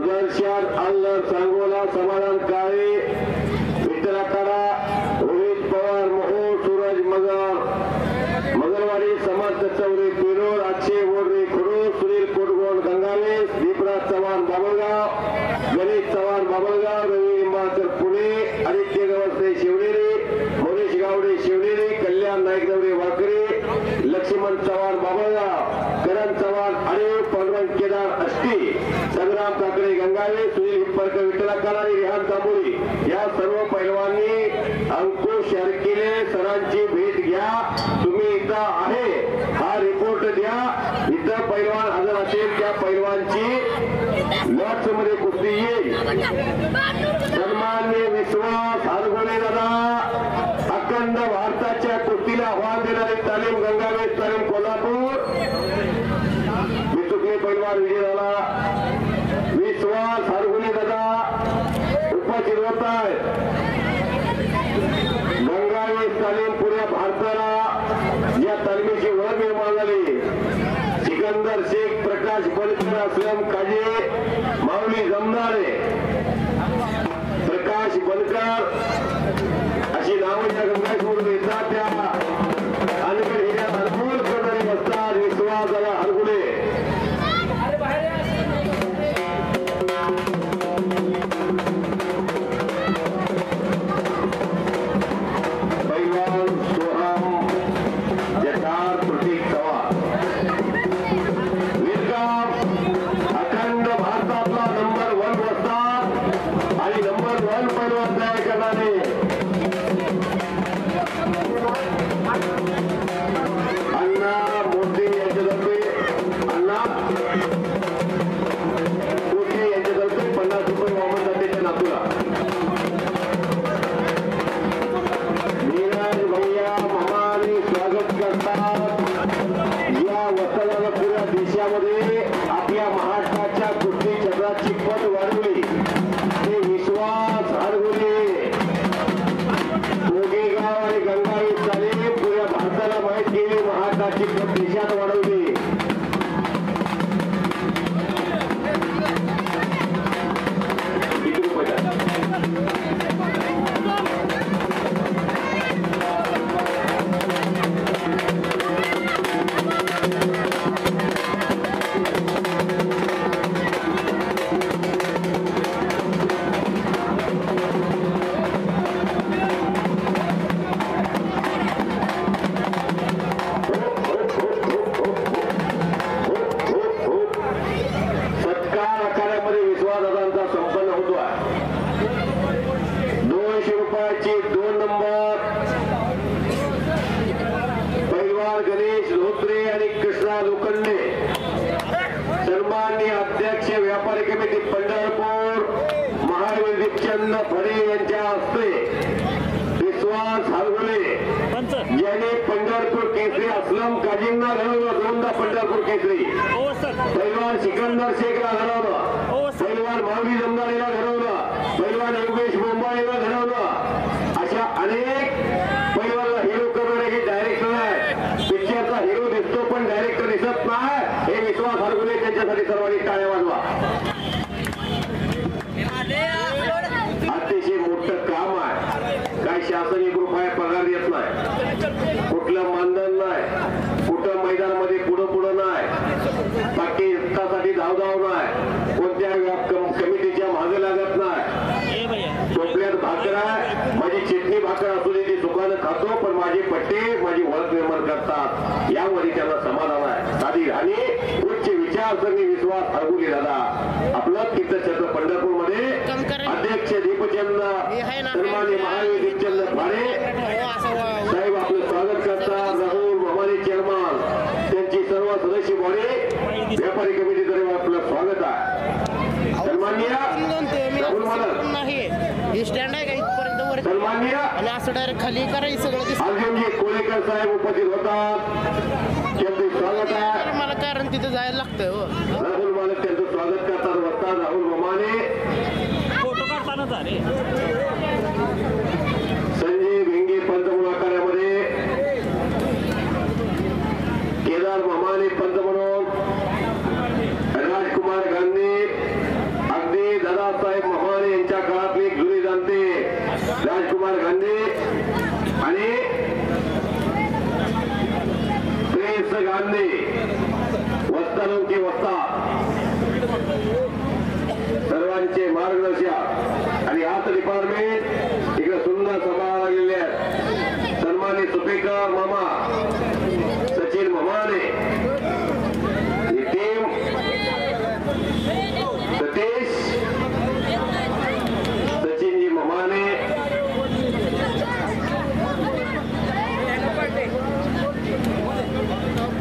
दर्शन अल्लर सांगोला समाधान काळे विठ्ठलाकडा रोहित पवार मोहोळ सूरज मगरवाडी समर्थ चौरे पिरोड अक्षय बोर्डे खडूर सुनील कोटगोड गंगावेस दीपराज चव्हाण बाबळगाव गणेश चव्हाण बाबळगाव रवी निंबाळकर पुणे आदित्य गवसरे शिवनेरी मोरेश गावडे शिवनेरी कल्याण नाईक दवरे वाकरे लक्ष्मण चव्हाण बाबळगाव करण चव्हाण अरे पांडुरंग केदार अष्टी संग्राम काकडे गंगावे सुनील हिप्परकर विठ्ठलाकाला आणि रेहान तांबोळी या सर्व पैलवानांनी अंकुश शर्किले सरांची भेट घ्या. तुम्ही इथं आहे हा रिपोर्ट द्या. इथं पैलवान हजर असेल त्या पैलवानची लॉट्स मध्ये कुस्ती येईल. सन्माननीय विश्वास हरगोळे दादा अखंड भारताच्या कुस्तीला आव्हान देणारे तालीम गंगावेस तालीम कोल्हापूर विचुकले पैलवान विजय झाला. विश्वास हरगोळे दादा उपस्थित होत आहेत. गंगावेस तालीम पुऱ्या भारताला या तालमीची ओळख निर्माण झाली. सिकंदर शेख प्रकाश बनकर असलम काजे माऊली जमदारे प्रकाश बनकर अशी नावं ज्या गंगावेसवरून येतात त्या अनगड हिऱ्या भरपूर करणारी असतात. विश्वास दादा हरगुले पैलवान सोहम जटार प्रतीक चव्हाण वीरगाव अखंड भारतातला नंबर 1 वस्ताद आणि नंबर 1 पैलवान तयार करणारे अण्णा मोठे यांच्यातर्फे अण्णा मोठे यांच्यातर्फे 50 रुपये वामन जातीच्या नातूला नीरज भैया मामाने स्वागत करतात. या वस्तादाला पुऱ्या देशामध्ये आपल्या महाराष्ट्राच्या कुस्ती क्षेत्राची पत वाढवली ते विश्वास हरगुले कोगेगाव आणि गंगावेस तालीम पुऱ्या भारताला माहीत केली. महाराष्ट्राची पत देशात वाढवली. किती रुपये सत्कार आखाड्यामध्ये विश्वासदादांचा संपन्न होतो. 200 रुपयाची 2 नंबर पैलवान गणेश धोत्रे आणि कृष्णा लोखंडे सन्माननीय अध्यक्ष व्यापारी कमिटी पंढरपूर महावीर दीपचंद फडे यांच्या हस्ते विश्वास हरगुले यांनी पंढरपूर केसरी असलम काजींना घडवलं. 2दा पंढरपूर केसरी पैलवान सिकंदर शेखला घडवलं. पैलवान माऊली जमदारेला घडवलं. पैलवान योगेश बोंबाळेला घडवलं. अशा अनेक पैलवानला हिरो करणारे डायरेक्टर आहे. पिक्चरचा हिरो दिसतो पण डायरेक्टर दिसत नाही. हे विश्वास हरगुले त्यांच्यासाठी सर्वांनी टाळ्या वाजवा. अतिशय मोठं काम आहे. काय शासन 1 रुपया पगार देत नाही. कुठलं मानधन नाही. कुठं मैदानामध्ये पुढं नाही. बाकी हितासाठी धावधाव नाही. कोणत्या कमिटीच्या मागे लागत नाही. टोपल्यात भाकर आहे. माझी चटणी भाकर असू दे ती सुखानं खातो पण माझे पट्टे माझी ओळख निर्माण करतात. यामध्ये त्यांना समाधान आहे. साधी आणि उच्च विचारसरणी विश्वास हरगुले दादा आपलं तीर्थक्षेत्र पंढरपूर मध्ये अध्यक्ष दीपचंद सन्माननीय महावीर दीपचंद फाडे साहेब आपलं स्वागत करतात. राहुल मामाने चेअरमन त्यांची सर्व सदस्य बॉडी व्यापारी कमिटीद्वारे आपलं स्वागत आहे. सन्माननीय राहुल मालक स्टँड आहे का इथपर्यंत सन्माननीय आणि असं डायरेक्ट खाली करायचं सगळं अर्जुनजी कोळेकर साहेब उपस्थित होतात. त्यांचे स्वागत आहे. मला कारण तिथे जायला लागतं. हो राहुल मालक त्यांचं स्वागत करतात. वक्ता राहुल मामाने फोटो काढताना झाले. संजय भिंगे पंत मुलाकारामध्ये केदार मामाने पंत म्हणून राजकुमार गांधी अगदी आनंदी वस्तानों वस्तात सर्वांचे मार्गदर्शक आणि आर्ट डिपार्टमेंट इकडे सुंदर सभा लागलेले आहेत. सन्मानित सुपेकर मामा सचिन मामाने ही टीम सतीश सचिनजी मामाने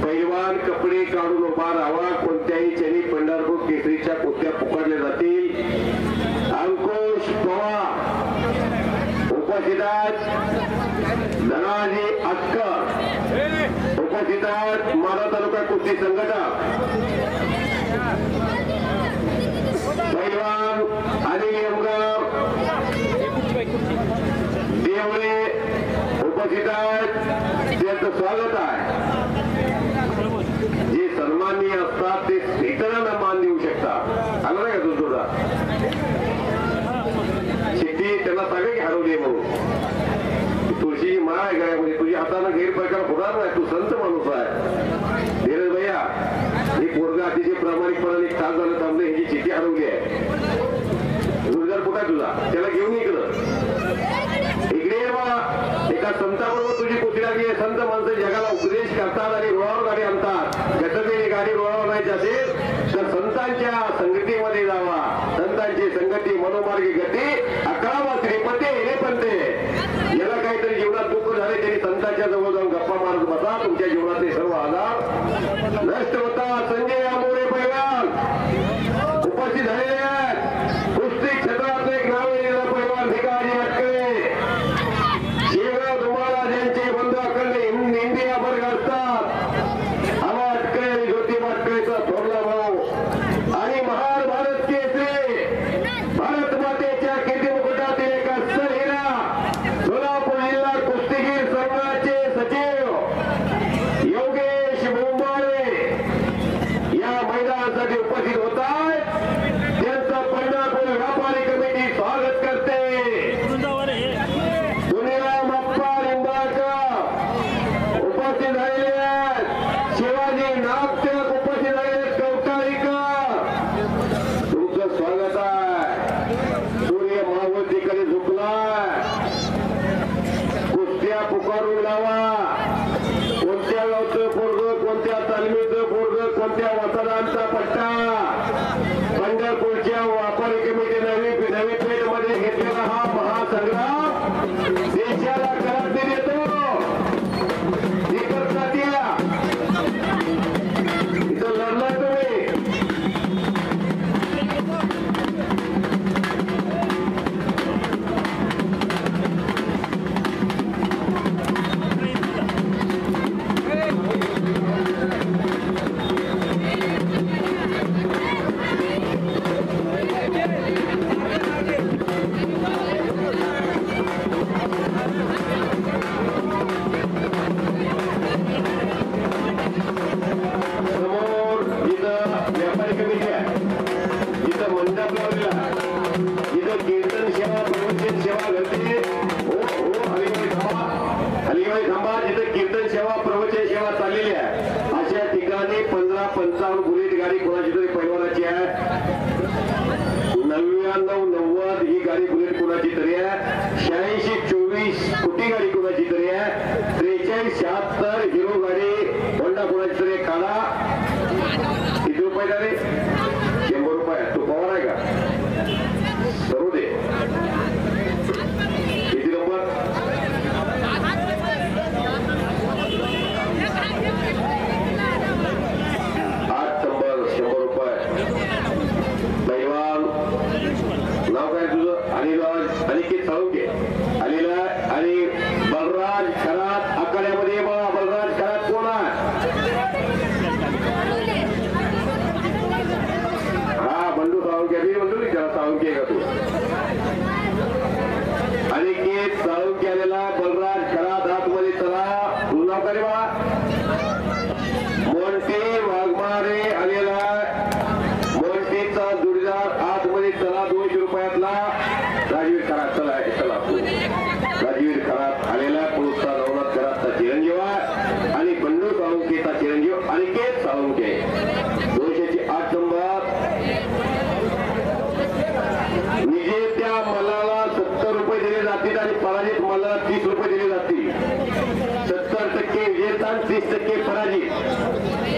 पैलवान कपडे काढून उभा राहावा. कोणत्याही क्षणी पंढरपूर केसरीच्या कुस्त्या पुकारल्या जातील. अंकुश पवार उपस्थित धनाजी अटकर उपस्थित माढा तालुका कुस्ती संघटक पैलवान अनिल यमगाव देवळे उपस्थित त्यांचं स्वागत आहे. जे सन्माननीय असतात ते इतरांना मान देऊ शकतात. आलं नाही का तुझा शेती त्यांना सांगा की हरवली म्हणून. तुळशीची माळ आहे गळ्यामध्ये तुझ्या हाताने गैरप्रकार होणार नाही. तू संत माणूस आहे. धीरज भैया ही पोरगा अतिशय प्रामाणिकपणाने एक तास झालं थांबले. ह्याची चिठी हरवली आहे. गुरुदार कुठं आहे तुझा? त्याला घेऊन इकडं इकडे ये बा. एका संताबरोबर तुझी कुस्ती लागली आहे. संत माणसं जगाला उपदेश करतात आणि रुळावर गाडी आणतात. गटबीने गाडी रुळावर आणायची असेल तर संतांच्या संगतीमध्ये जावा. संतांची संगती मनोमार्गी गती 11वा श्रीपते हे पंते. याला काहीतरी जीवनात दुःख झाले तरी संतांच्या जवळ जाऊन गप्पा मारत बसा. तुमच्या जीवनातले सर्व आधार नष्ट होतात. संजय आंबोरे पैलवान उपस्थित झालेले आहेत. कुस्ती क्षेत्रात एक नाव येणारा पैलवान भिकाजी अटकळे शिवराव तुम्हाला ज्यांचे बंधू अखंड इंडियाभर गाजतात. आम्हा अटकळे आणि ज्योतिबा अटकळेचा थोरला भाऊ आणि महान भारत केसरी भारत मातेच्या कीर्ती मुकुटातील एक अस्सल हिरा सोलापूर जिल्हा कुस्तीगीर संघाचे सचिव योगेश बोंबाळे या मैदानासाठी उपस्थित होत आहेत. त्यांचा पंढरपूर व्यापारी कमिटी स्वागत करते. दुनिराम अप्पा लिंबाळकर उपस्थित झालेले आहेत. शिवाजी नागटेक उपस्थित झालेले कवटाळीकर तुमचं स्वागत आहे. सूर्य महावतीकडे झुकलाय. कुस्त्या पुकारून लावा. कोणत्या गावचं पोरग कोणत्या तालमीचं पोरग कोणत्या वतनांचा पट्टा. पंढरपूरच्या व्यापारी कमिटी नवी पेठ मध्ये घेतलेला हा महासंग्राम देशाला क्रांती देतो. इथं लढला तुम्ही. समोर जिथं व्यापारी कमिटी आहे जिथं मंडप लावलेला आहे जिथं कीर्तन सेवा प्रवचन सेवा घडते. हो हो हलिबाई थांबा. जिथं कीर्तन सेवा प्रवचन सेवा चाललेली आहे अशा ठिकाणी 15-55 बुलेट गाडी कोणाची तरी पैलवानाची आहे. 99-90 ही गाडी बुलेट कोणाची तरी आहे. 86-24 कुटी गाडी कोणाची तरी आहे. 43-76 हिरो गाडी होंडा कोणाची तरी काढा. किती रुपये झाले? 100 रुपये. तो पवार आहे का? करू दे. किती नंबर? 8 नंबर 100 रुपये. पैलवान नाव काय तुझं? अनिकेत साळुंके. अनिला आणि बलराज खरात आखाड्यामध्ये बलराज 30% पराजित.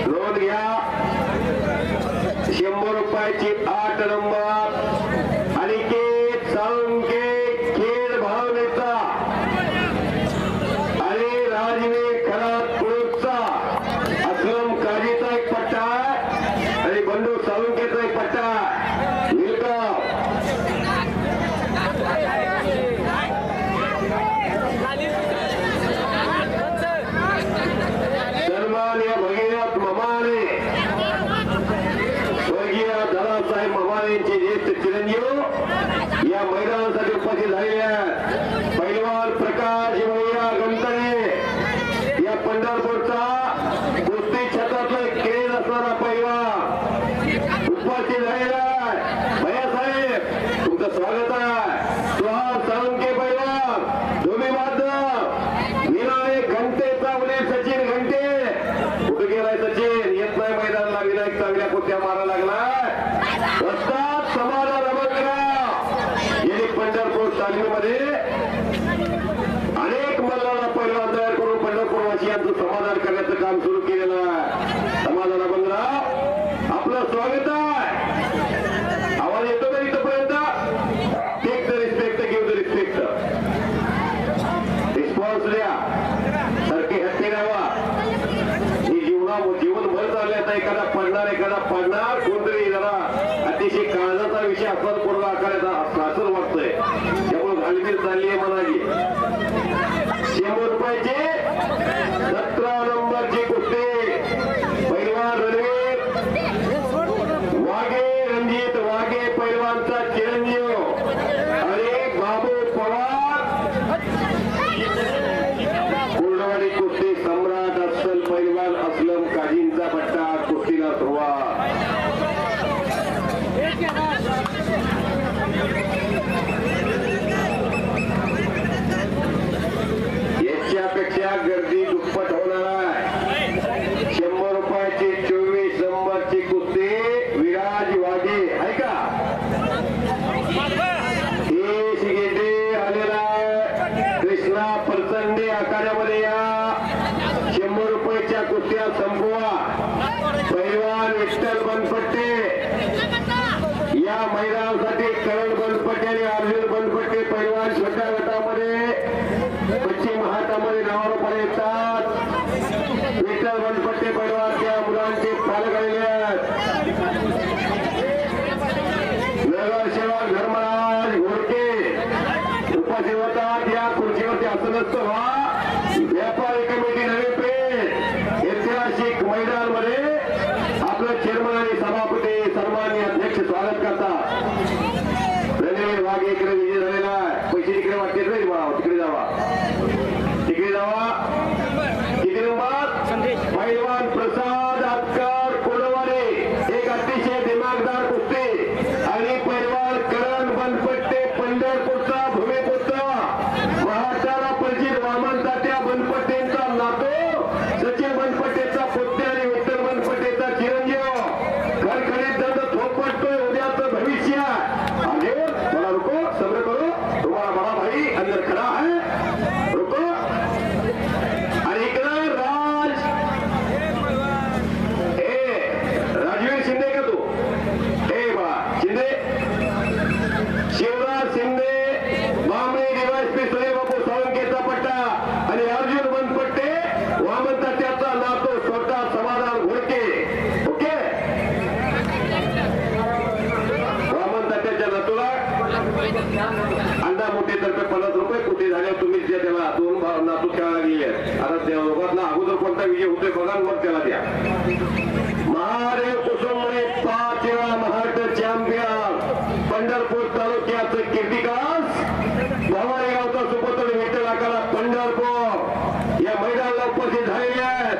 नोंद घ्या. 100 रुपयाची 8 नंबर अनिकेत साळुंके खेड भावनेचा आणि राजवीर खरात पुरुषचा असलम काजीचा एक पट्टा आणि बंडू साळुंकेचा एक पट्टा. निलगाव सन्मान्य भगीरथ ममाने स्वर्गीय दादासाहेब ममानेंचे ज्येष्ठ चिरंजीव या मैदानासाठी उपस्थित झालेले आहेत. पैलवान प्रकाश भैया गंतरे या पंढरपूरचा कुस्ती क्षेत्रातला खेळ असणारा पैलवान उपस्थित झालेला आहे. भैयासाहेब तुमचं स्वागत आहे. सुहास साळुंके पैलवान धोमी माधव विनायक घंटेचा वडील सचिन घंटे कुठे गेलाय सचिन? येत नाही मैदानाला. विनायक चांगल्या कुस्त्या मारा लागलाय. वस्ताद समाधान अभंगराव यांनी पंढरपूर तालमीमध्ये अनेक मल्लाला पैलवान तयार करून पंढरपूरवासियांचं समाधान करण्याचं काम सुरू केलेलं आहे. समाधान अभंगराव आपलं स्वागत आहे. आवाज येतो का इथपर्यंत? Take the respect, give the respect. Response द्या. सारखी हत्ती राहावा. ही जीवनभर चालल्याचा एखादा पडणार कोणतरी जरा अतिशय काळजाचा विषय असला पूर्ण आकाराचा असं वाटतंय. त्यामुळे घालगीर चालली आहे म्हणाली. 100 रुपयाची 17 नंबरची कुस्ती पैलवान रणवीर वाघे, रणजित वाघे पैलवानचा चिरंजीव आणि बाबू पवार कुर्डवाडी कुस्ती सम्राट अस्सल पैलवान असलम काजींचा पट्टा. कुस्तीला सुरुवात. याच्यापेक्षा गर्दी दुप्पट होणार आहे. 100 रुपयाची 24 नंबरची कुस्ती विराज वाघे आहे का? आलेला कृष्णा प्रचंडे आखाड्यामध्ये या 100 रुपयाच्या कुस्त्या संपवा. पैलवान विठ्ठल बनपट्टे या मैदानासाठी करण बनपट्टे आणि अर्जुन बनपट्टे पैलवान छोट्या गटामध्ये पश्चिम हातामध्ये नावावर येतात. विठ्ठल बनपट्टे पैलवान त्या मुलांचे पालक आलेले आहेत. नगरसेवक धर्मराज घोडके उपस्थित होतात. या खुर्चीवरती असं नसतं व्हा. व्यापारी कमिटी नवी पेठ ऐतिहासिक मैदान मध्ये आपलं चेअरमन आणि सभापती सन्माननीय अध्यक्ष स्वागत करतात. रणवीर वाघे इकडे विजय झालेला आहे. पैसे तिकडे वाटते नाही मला. तिकडे जावा, तिकडे जावा. किती नंबर? पैलवान प्रसाद आतकर कोडवाडे एक अतिशय दिमागदार कुस्ती आणि पैलवान करण बनपट्टे पंढरपूरचा भूमिपुत्र महाराष्ट्राला परिचित वामन तात्या बनपट्टेंचा नातो सचिन बनपट्टेचा पुत्र आणि विठ्ठल बनपट्टेचा चिरंजीव खडखडीत दंड थोपटतोय. उद्याचं भविष्य आगे थोड़ा रुको, सब्र करो. तुम्हारा बड़ा भाई अंदर खड़ा है. रुको. आणि इकडं राजवीर शिंदे का तू? बा शिंदे, शिवराज शिंदे बांबळे डीवायएसपी सुनील बापू साळुंकेचा पट्टा आणि अर्जुन बनपट्टे वामन तात्याचा नातो छोटा समाधान घोडके. ओके. वामन तात्याच्या नातूला अंडा मोठीतर्फे 50 रुपये. कुठे झाल्यावर तुम्ही त्याला 2 नातू खेळायला गेले. आता त्या दोघांना अगोदर कोणता विजय होतोय बघा, मग त्याला द्या. महादेव कुसुंबळे 5 वेळा महाराष्ट्र चॅम्पियन पंढरपूर तालुक्याचं कीर्तिकास भवानी गावचा सुपुत्र विठ्ठल आकाला पंढरपूर या मैदानाला उपस्थित झालेले आहेत.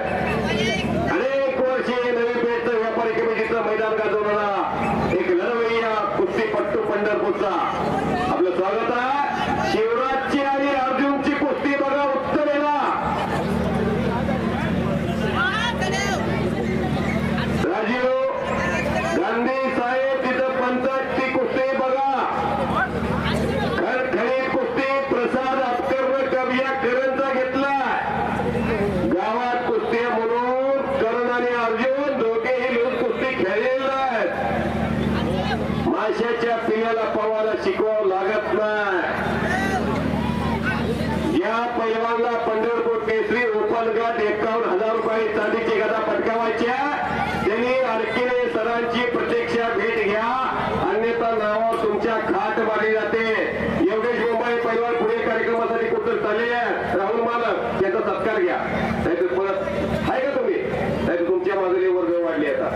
अनेक वर्षे नवी पेठचं व्यापारी कमिटीचं मैदान गाजवणारा एक लढवय्या कुस्तीपट्टू पंढरपूरचा आपलं स्वागत आहे. शिवराजची आणि अर्जुनची कुस्ती बघा उत्तरेला. राजीव गांधी साहेब तिथं पंचायत कुस्ती बघा. खडखडीत कुस्ती प्रसाद आतकर कबिया करंजा घेतला. गावात कुस्ती वर्षाच्या पिल्याला पवायला शिकवावं लागत नाही. या पैलवानला पंढरपूर केसरी ओपन गट 51,000 रुपये चांदीची गदा पटकावायच्या. त्यांनी अडकिले सरांची प्रत्यक्ष भेट घ्या, अन्यथा नावावर तुमच्या खाट मारली जाते. योगेश मुंबई पैलवान पुढे कार्यक्रमासाठी कुठं चालले आहे. राहुल मालक याचा सत्कार घ्या. नाहीतर परत आहे का तुम्ही, नाहीतर तुमच्या बाजूने वर्ग वाढले. आता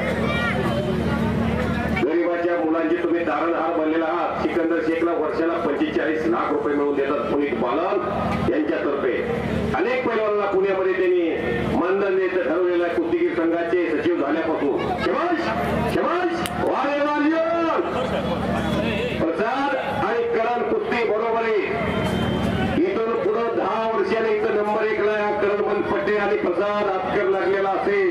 गरीबाच्या मुलांची तुम्ही तारणहार बनलेला आहात. सिकंदर शेखला वर्षाला 45 लाख रुपये मिळवून देतात पुनीत बालन यांच्यातर्फे. अनेक पैलवानांना पुण्यामध्ये त्यांनी मानधन द्यायचं ठरवलेलं आहे. कुस्तीगीर संघाचे सचिव झाल्यापासून शबाश शबाश प्रसाद आणि करण कुस्ती बरोबरी. इथून पुढे 10 वर्षाने इथं नंबर 1 ला करण मनपट्टे आणि प्रसाद आतकर लागलेला असेल.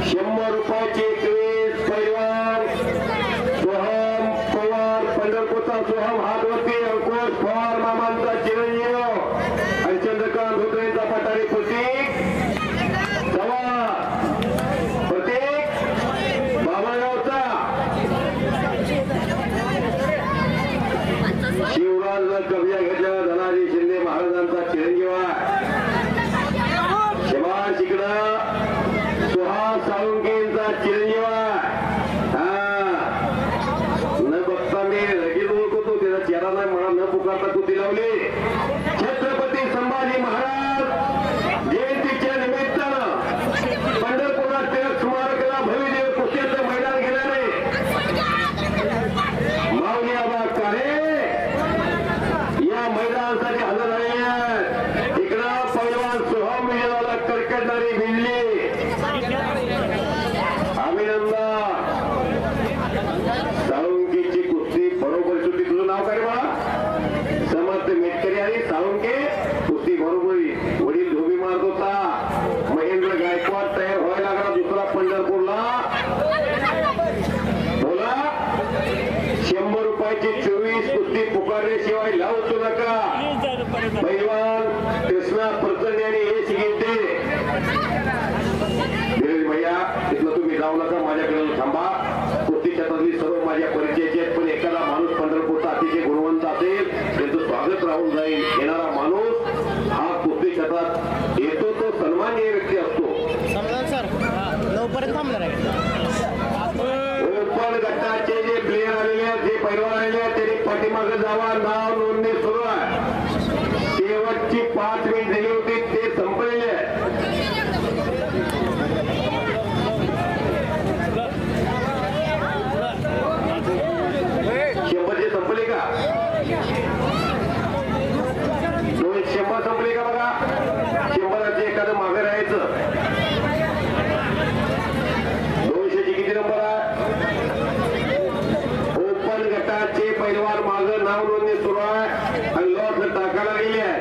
₹100 क्वीज पैलवान सोहम पवार पंढरपूरचा सोहम हातवरती, अंकुश पवार मामांचा चिरंजीव आणि चंद्रकांत धोत्रेंचा पठारी प्रतीक बाबागावचा. शिवराजला कब्जा घेतलेला धनाजी शिंदे महाराजांचा चिरंजीव आहे. शबाश इकडं सुहास साळुंकेंचा चिरंजीव आहे. न बघता मी लगेच ओळखतो, त्याचा चेहरा नाही मला न पुकारता कुस्ती लावली. छत्रपती संभाजी महाराज जयंतीच्या निमित्तानं पंढरपुरात टिळक स्मारकाला भव्य कुस्त्याचं मैदान घेणारे माऊली आबा कारे या मैदानासाठी हजर झाले आहेत. इकडं पैलवान सोहम विजयाला करकटणारी भिल्ली. अभिनंदन. साळुंकेची कुस्ती बरोबर सुट्टी. तुझं नाव काय बाळा? समर्थ मेटकरी आणि साळुंके कुस्ती बरोबरी. वडील धोबी मारत होता. महेंद्र गायकवाड तयार व्हायला लागला दुसरा पंढरपूरला. बोला. ₹100 24 कुस्ती पुकारल्याशिवाय लावतो नका. पैलवान कृष्णा प्रचंड यांनी हे शिकवते. भैया तिथलं तुम्ही जाऊ नका, माझ्याकडे थांबा. कुस्ती क्षेत्रातली सर्व माझ्या परिचयाचे आहेत, पण एखादा माणूस पंढरपूरचा अतिशय गुणवंत असेल त्यांचं स्वागत राहून जाईल. येणारा माणूस हा कुस्ती क्षेत्रात येतो तो सन्माननीय व्यक्ती असतो. सर 9 पर्यंत थांबणार आहे. ओपन गटाचे जे प्लेयर आलेले आहेत, जे पैलवान आलेले आहेत, त्यांनी पाठीमागे जावा. नाव नोंदणी सुरू आहे. शेवटची 5 मिनिट दिली होती, ते संपलेले आहे. संपले का? 100 संपले का बघा. 100 एखादं मागे राहायचं. 200 किती नंबर आहे? ओपन गटाचे पैलवान मागं नाव नोंदणी सुरू आहे आणि लॉस टाकायला गेली आहे.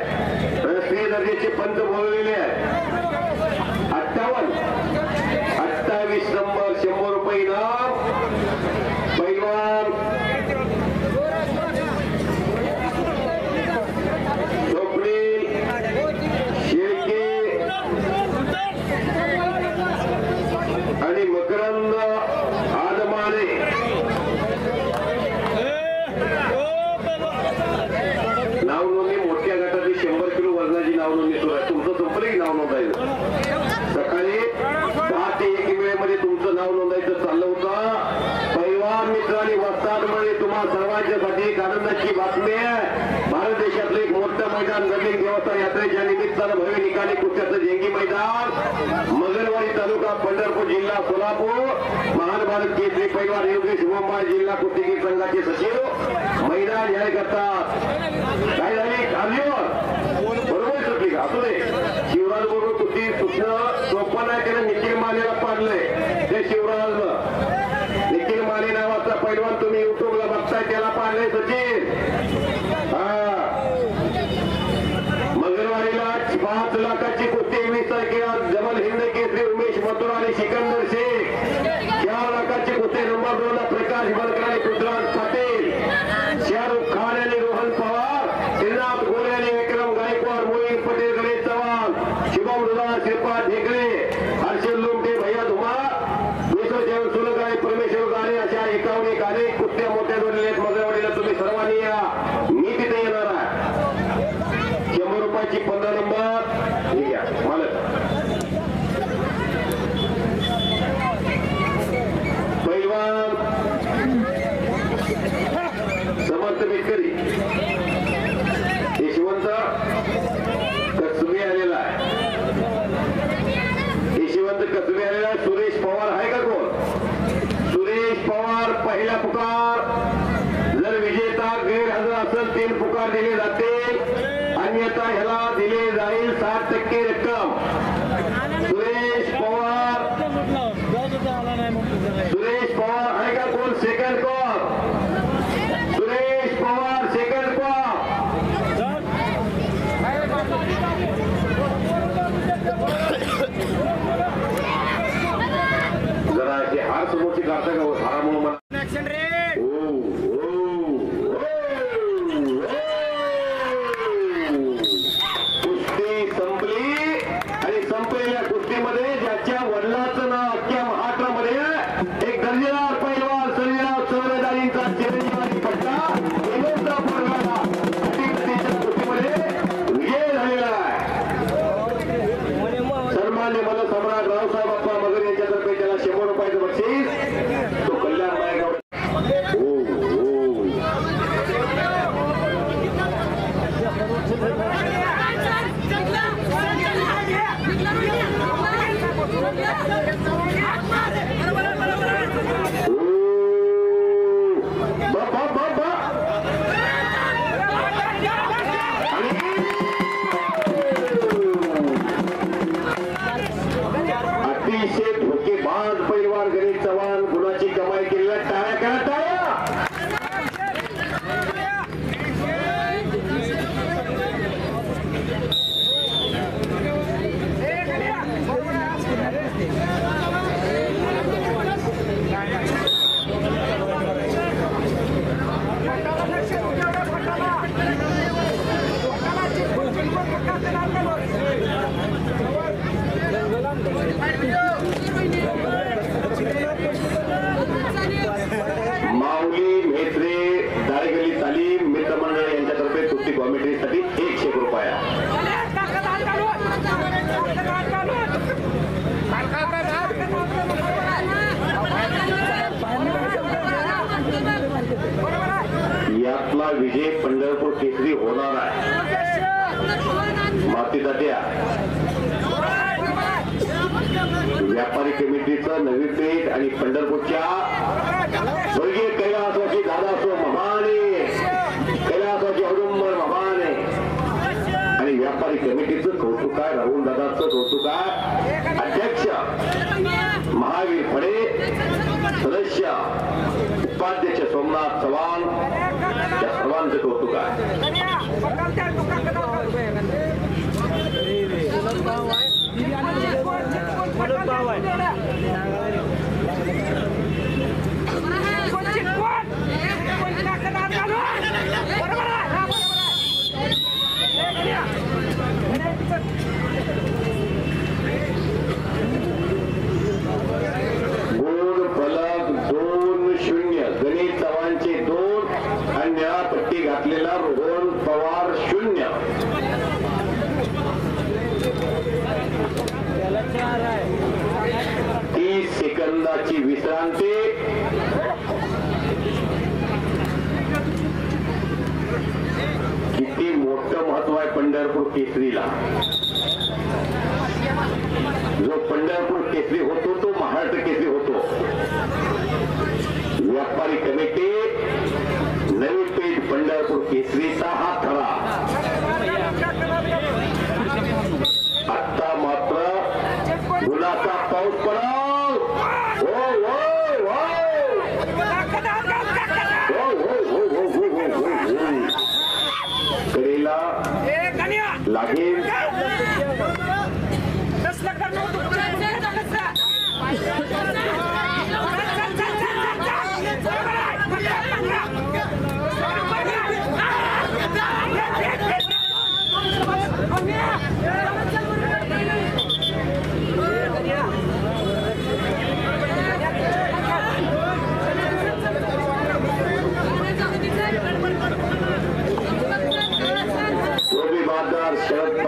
राष्ट्रीय दर्जाचे पंच बोललेले आहेत. 28 नंबर ₹100 इनाम. पैलवान आणि मकरंद आदमाने नाव नोंदणी. मोठ्या गटाची 100 किलो वजनाची नाव नोंदणी सुरू आहे. तुमचं संपलं की नाव नोंदायचं? सकाळी 10 ते 1 वेळेमध्ये तुमचं नाव नोंदायचं चाललं होतं. पैलवान मित्र आणि वस्तादमध्ये तुम्हा सर्वांच्यासाठी एक आनंदाची बातमी आहे. भारत देशातलं एक मोठं मैदान नवीन देवस्थान यात्रेच्या निमित्तानं भव्य निकाली कुस्त्याचं जेंगी मैदान मंगळवारी तालुका पंढरपूर जिल्हा सोलापूर. महान भारत केसरी पैलवान योगेश मुंबई जिल्हा कुस्तीगीर संघाचे सचिव मैदान जाहीर करतात. काय झाली कार्यावर बरोबर सुटली का? असू दे. शिवराज बरोबर कुस्ती सुटणं सोपं नाही. त्यानं निखिल मानेला पाडलंय. ते शिवराज निखिल माने नावाचा पैलवान तुम्ही युट्यूबला बघताय, त्याला पाडलंय सचिन. मंगळवारीला 5 लाखाची कुस्ती 20 तारखेला जबल हिंद केसरी उमेश मथुर आणि सिकंदर शेख. 4 लाखाची कुस्ती नंबर 2 ला प्रकाश बलकर आणि पृथ्वीराज पाटील. शाहरुख खान आणि रोहन पवार यांना क्रमांकाची 15 नंबर ठीक आहे मालक पैलवान समर्थ मिटकरी यशवंत कसबे आलेला आहे कसबे आलेला सुरेश पवार आहे का कोण सुरेश पवार पहिला पुकार जर विजेता गैरहजर असेल 3 पुकार दिले जाते अन्यथा ह्याला दिले जाईल 60% रक्कम सुरेश पवार आहे का कोण second call Suresh Pawar second call जरा हे हार समोरची काढता का हारामुळे मला कुस्ती संपली आणि संपलेल्या कुस्तीमध्ये ज्याच्या वडिलाचं नाव अख्ख्या महाराष्ट्रामध्ये एक दर्जेदार पैलवान सर्जेराव चौरेदारींचा चिरंजीवानी पट्टा कुस्तीमध्ये विजय झालेला आहे सन्मान्य मला सम्राट रावसाहेब अप्पा मगर यांच्यातर्फे त्याला 100 रुपयाचं बक्षीस तो कल्याण मायगाव अतिशय धोकेबाज पैलवान गणेश चव्हाण गुणाची कमाई केलेल्या टाळ्या करा टाळ्या माऊली म्हेत्रे दारेगल्ली तालीम मित्रमंडळ यांच्यातर्फे कुस्ती कॉमेंट्रीसाठी 100 रुपया यातला विजय पंढरपूर केसरी होणार आहे माती तात्या व्यापारी कमिटीचं नवी पेठ आणि पंढरपूरच्या स्वर्गीय कैलासवासी दादासो ममाने कैलासवासी औदुंबर ममाने आणि व्यापारी कमिटीचं कौतुक आहे राहुल दादाचं कौतुक आहे अध्यक्ष महावीर फडे सदस्य उपाध्यक्ष सोमनाथ चव्हाण या सर्वांचं कौतुक आहे गोड फलक 2-0 गणेश चव्हाणचे 2 आणि निळा पट्टी घातलेला रोहन पवार 0 30 सेकंदाची विश्रांती किती मोठं महत्व आहे पंढरपूर केसरीला जो पंढरपूर केसरी होतो तो महाराष्ट्र केसरी होतो व्यापारी कमिटी नवी पेठ पंढरपूर केसरीचा हा थरा आता मात्र गुलाचा पाऊस पडाव कडेला लागेल शरद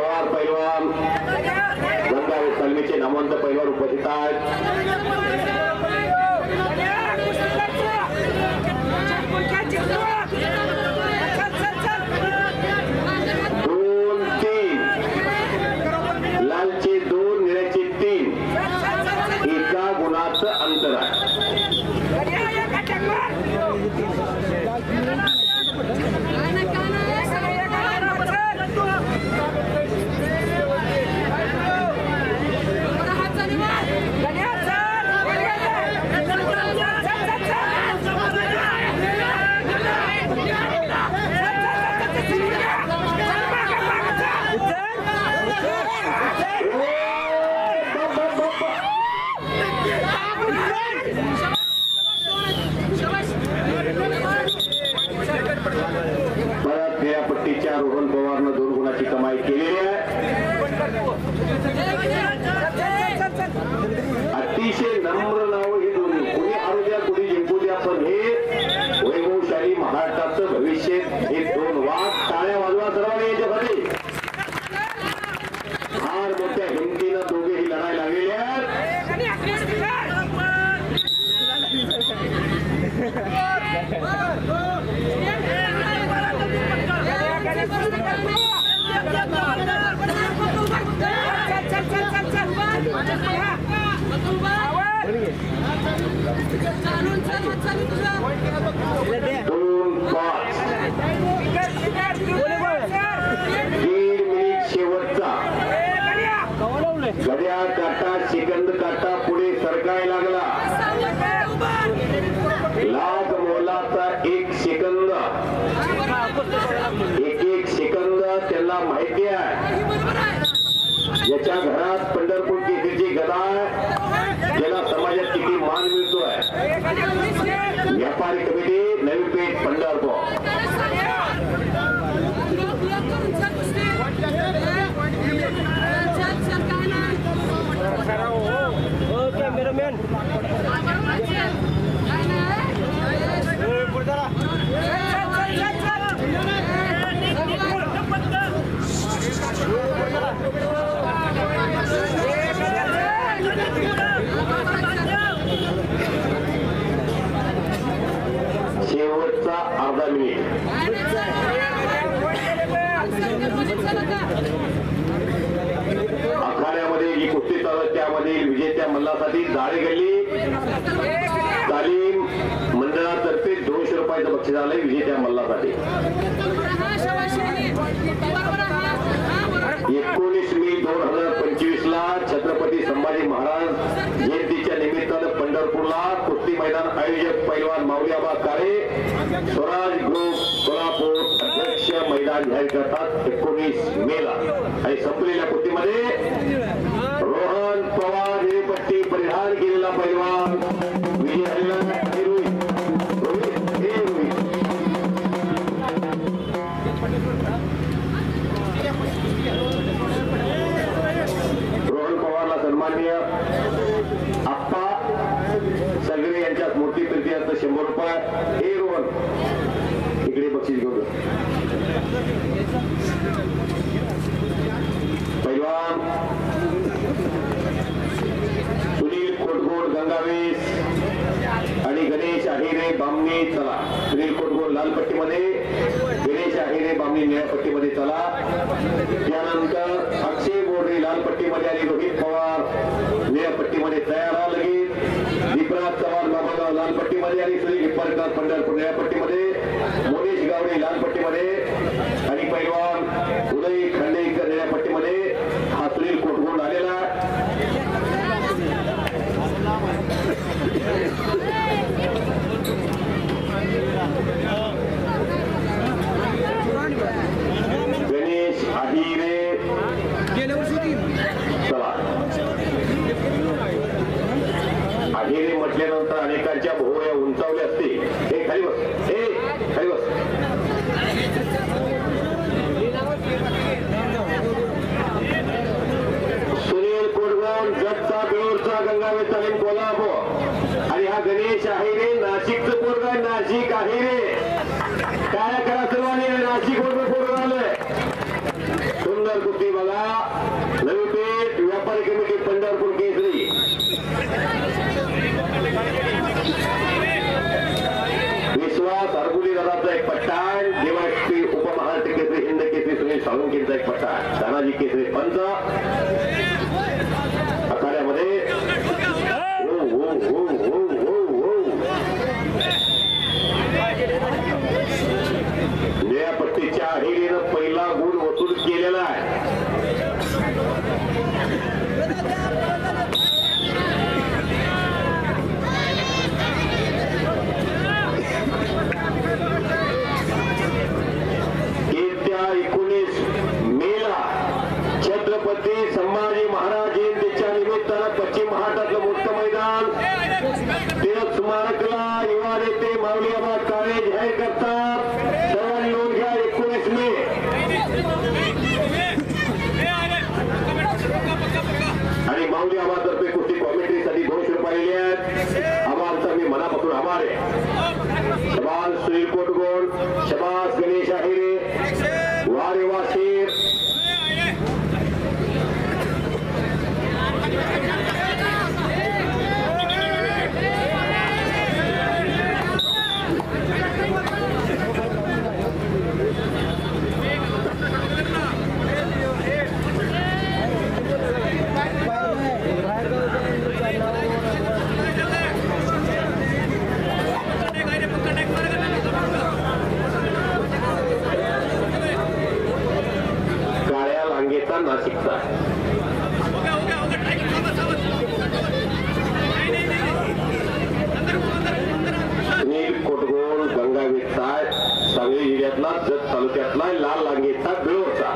गुलाबाची कमाई केलेली आहे. अतिशय नम्र नाव हे दोन्ही, कुणी हारू द्या कुणी जिंकू द्या, पण हे वैभवशाली महाराष्ट्राचं भविष्य हे दोन वाघ. टाळ्या वाजवा सर्वांनी याच्यासाठी. फार मोठ्या हिमतीनं दोघेही लढाई लागलेली आहेत. दोन पाच 1.5 मिनिट शेवटचा. घड्याळ काटा सेकंद काटा पुढे सरकायला लागला. लाख मोलाचा 1 सेकंद, एक सेकंद त्यांना माहिती आहे. ज्याच्या घरात पंढरपूर केसरीची गदा आहे त्याला समाजात किती मान मिळतोय. व्यापारी कमिटी नवी पेठ पंढरपूर. शेवटचा अर्धा मिनिट. आखाड्यामध्ये जी कुस्ती चालू त्यामध्ये विजेत्या मल्लासाठी जाळी गल्ली तालीम मंडळातर्फे 200 रुपयाचं बक्षीस आलंय विजेत्या मल्लासाठी. 19 मे 2025 ला छत्रपती संभाजी महाराज जयंतीच्या निमित्तानं पंढरपूरला कुस्ती मैदान आयोजक पैलवान माऊलीआबा काळे स्वराज ग्रुप सोलापूर अध्यक्ष मैदान जाहीर करतात 19 मे ला. आणि संपलेल्या कुस्तीमध्ये रोहन पवार निळपट्टी परिधान केलेला पैलवान विजय झालेला. रोहन पवारला सन्माननीय आप्पा सगळे यांच्या स्मृती प्रीत्यर्थ 100 रुपये. हे रोहन इकडे बक्षीस घेऊन. पैलवान सुनील कोटगोड गंगावेस आणि गणेश आहिरे बामणी चला. सुनील कोटगोड लाल पट्टीमध्ये, गणेश आहिरे बामणी निळ्या पट्टीमध्ये चला. त्यानंतर अक्षय बोर्डे लाल पट्टीमध्ये आणि रोहित पवार निळ्या पट्टीमध्ये तयार राहा. लगेच दीपराज चव्हाण बाबागाव लाल पट्टीमध्ये आणि सुनील हिप्परकर पंढरपूर निळ्या पट्टीमध्ये, मोनेश गावडे लाल पट्टीमध्ये आणि पैलवान उदय खंडेकर निळ्या पट्टीमध्ये. हा सुनील कोटगोड आलेला. गणेश आहिरे चला. आहिरे म्हटल्यानंतर अनेकांच्या भोवया उंचावल्या असते. हे खाली बस, हे खाली बस. सुनील कोटगोड जगचा बेऊरचा गंगावेस तालीम कोल्हापूर आणि हा गणेश आहिरे नाशिकचं पोरगा. नाशिक आहिरे काय करा सर्वांनी. नाशिक वरून पोरगा आलंय. सुंदर कुस्ती बघा. नवी पेठ व्यापारी कमिटी पंढरपूर केसरी. विश्वास अरबुली दादाचा एक पट्टाण, डीवायएसपी उपमहाराष्ट्र केसरी हिंद केसरी सुनील साळुंकेचा एक पट्टाण, तानाजी केसरी पंच. आखाड्यामध्ये निळ्या पट्टीच्या आहिरीनं पहिला गुण वसूल केलेला आहे. येत्या 19 मे ला छत्रपती नाशिकचा सुनील कोटगोल गंगावीरचा सांगली जिल्ह्यातला जत तालुक्यातला लाल लांगेचा बिळोरचा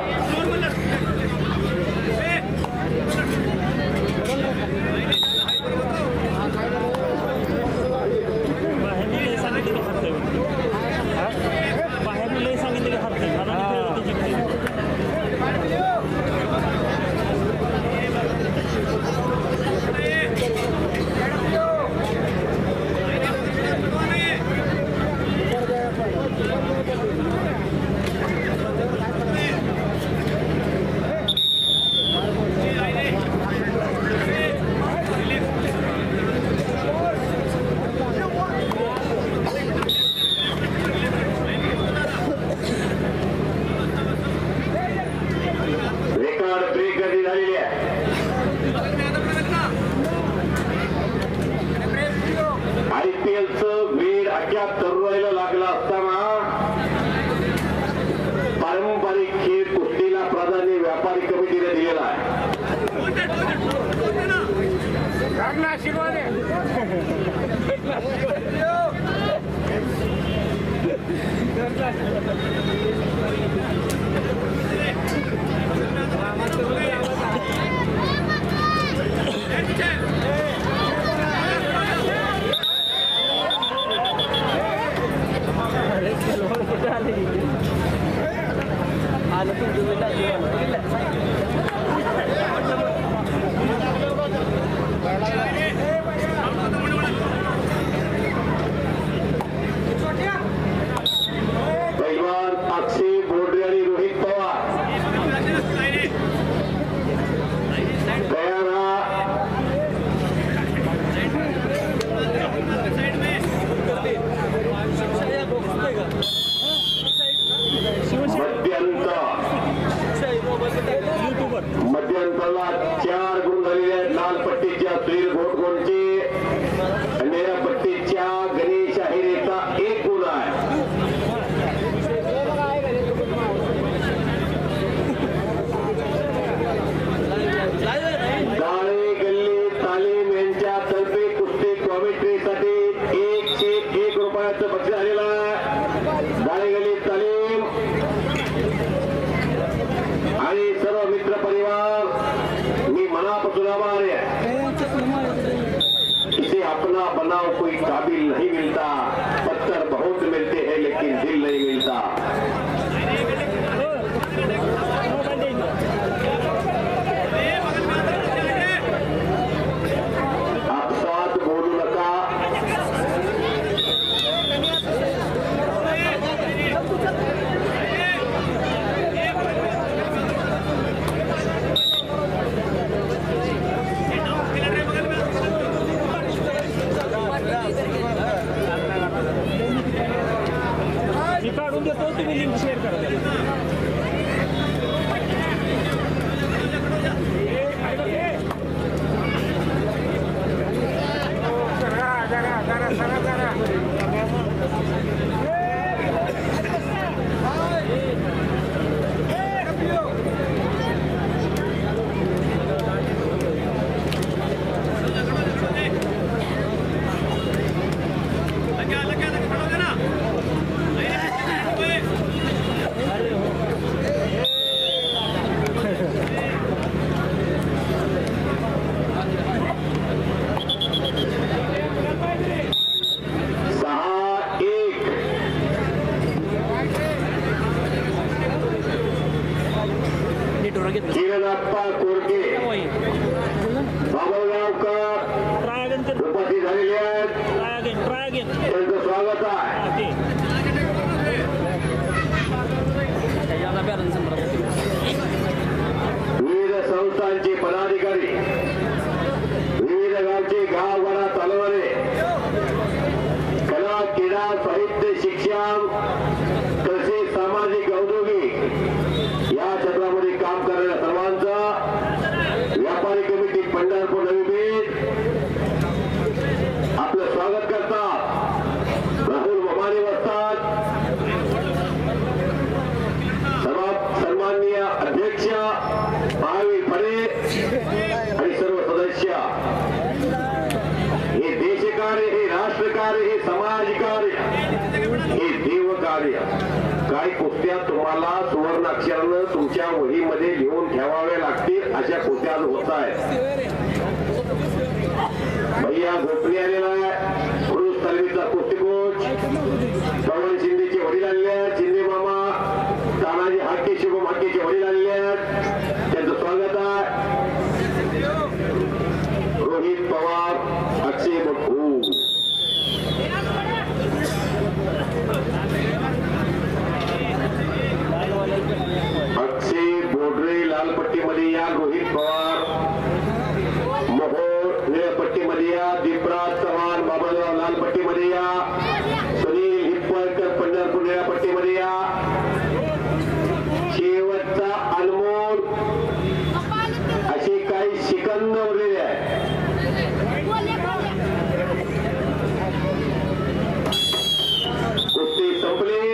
मध्यंतराला 4 गुण झालेले आहेत. लाल पट्टीच्या सुनील घोटगोलचे आणि निळ्या पट्टीच्या गणेश अहिरेचा 1 गुण आहे. काळे गल्ली तालीम यांच्या तर्फे कुस्ती कॉमेंट्रीसाठी 101 रुपयाचं बक्षीस आलेलं आहे. काळे गल्ली तालीम आणि सर्व मित्र परिवार मी मनापासून आभारी है. इसे अपना बनाओ कोई काबिल नहीं मिलता. पत्थर बहुत मिलते हैं लेकिन दिल नहीं मिलता. आप साथ बोलू नका. काढून देतो तुम्ही लिंक शेअर करा. किरणप्पा कोरके बाबळगावकर उपस्थित झालेले आहेत. त्यांचं स्वागत आहे. विविध संस्थांचे पदाधिकारी, विविध गावचे गावगाडा चालवणारे, कला क्रीडा साहित्य शिक्षण तसेच सामाजिक औद्योगिक या क्षेत्रामध्ये काम करणाऱ्या सर्वांचा व्यापारी कमिटी पंढरपूर नवी बीड आपलं स्वागत करतात. राहुल बमाने बसतात. तुमच्या वहीमध्ये लिहून ठेवावे लागतील अशा कृत्या आज होत आहेत. भैया गोपनी आलेला आहे, पुरुष तालमीचा कुस्तीकोच पवन शिंदेचे वडील आलेले आहेत, शिंदे मामा तानाजी हाके शुभम हाकेचे वडील आलेले आहेत, त्यांचं स्वागत आहे. रोहित पवार, अक्षय भट्टू, अक्षय बोडरे लाल पट्टीमध्ये या, रोहित पवार मोहोळ निळ्या पट्टीमध्ये या, दीपराज चव्हाण बाबाराव लाल पट्टीमध्ये या, सुनील हिप्पळकर पंढरपूर निळ्या पट्टीमध्ये या. शेवटचा अनमोल अशी काही शिकंद उरलेली आहे. कुस्ती संपली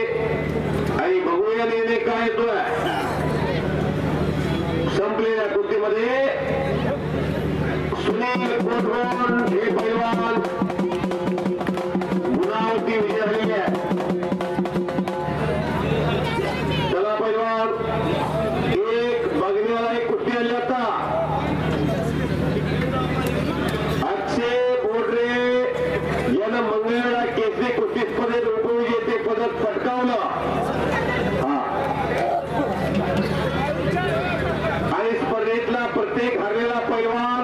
आणि बघूया निर्णय काय येतोय. संपलेल्या कुस्तीमध्ये सुनील कोटरोन हे पैलवान गुणावरती विजय झालेले आहे. चला पैलवान, एक बघण्याला एक कुस्ती आली आता. अक्षय बोडरे यानं मंगळवेढा केसरी कुस्ती स्पर्धेत उपविजेते पदक पटकावलं आणि स्पर्धेतला प्रत्येक हरलेला पैलवान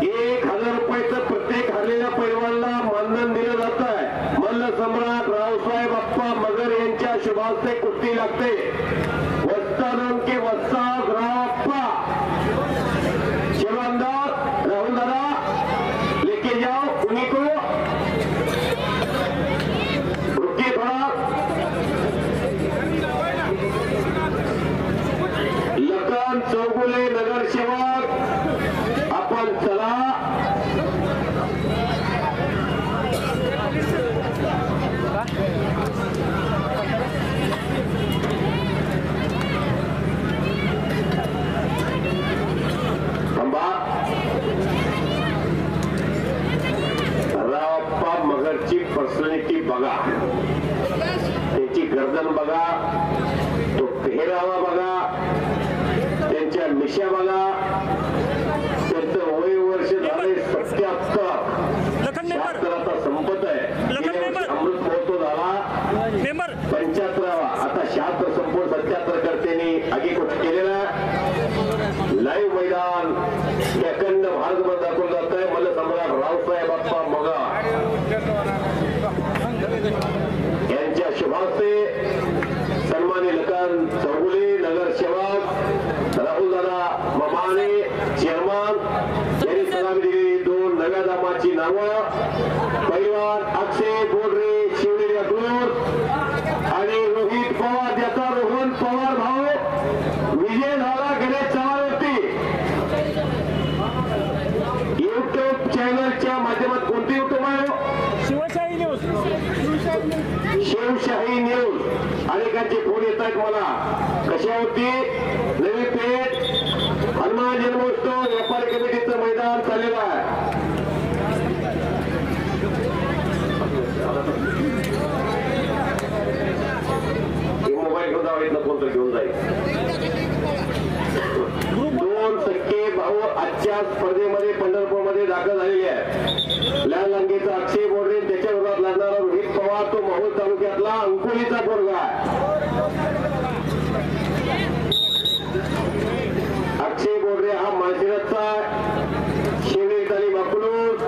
1,000 रुपयाचं प्रत्येक हरलेल्या पैलवानला मानधन दिलं जात आहे. मल्ल सम्राट रावसाहेब अप्पा मगर यांच्या शुभास्ते कुस्ती लागते. वस्ताद के वस्ताद रावप्पा, चलो अंदर राहुल दादा लेके जाओ उन्हीं को. रुकिए थोड़ा. लखन चौगुले नगरसेवक, आपण चला. रावप्पा मगरची पर्सनॅलिटी बघा, त्याची गर्दन बघा, तो पेहरावा बघा, त्यांच्या मिशा बघा, त्यांचं वय वर्ष झाले 77. 76 आता संपत आहे. अमृत महोत्सव झाला 75वा, आता 76 संपूर्ण 77 करतेनी आगीकूच केलेला. लाईव्ह मैदान अखंड भारतभर दाखवलं जात आहे. मल्ल सम्राट रावसाहेब अप्पा मगर यांच्या शुभास्ते सन्मानी लखन चौगुले नगरसेवक राहुल दादा ममाने चेअरमन यांनी सलामी दिली. 2 नव्या दामाची नावं पैलवान अक्षय बोडरे शिवनेरी अकलूर आणि रोहित पवार, ज्याचा रोहन पवार भाऊ विजय झाला गणेश चव्हाणवरती. युट्यूब चॅनलच्या माध्यमात कोणती युट्यूब आहे? शिवशाही न्यूज. शिवशाही न्यूज. अनेकांचे फोन येत आहेत मला. कशावरती? नवी पेठ हनुमान जन्मोत्सव व्यापारी कमिटीचं मैदान चाललेलं आहे. मोबाईल घेऊन जावा, इथं कोणतं घेऊन जाईल. 2 सख्खे भाऊ आजच्या स्पर्धेमध्ये पंढरपूरमध्ये दाखल झालेले आहेत. लाल लंगेचा अक्षय बोडरे, त्याच्या विरोधात लढणारा रोहित पवार, तो मोहोळ तालुक्यातला अंकुलीचा पोरगा आहे. अक्षय बोडरे हा माळशिरसचा, शिवनेरी तालीम अकलूज,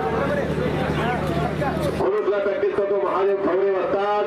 खुरुसला प्रॅक्टिस करतो महादेव खवरे वस्ताद.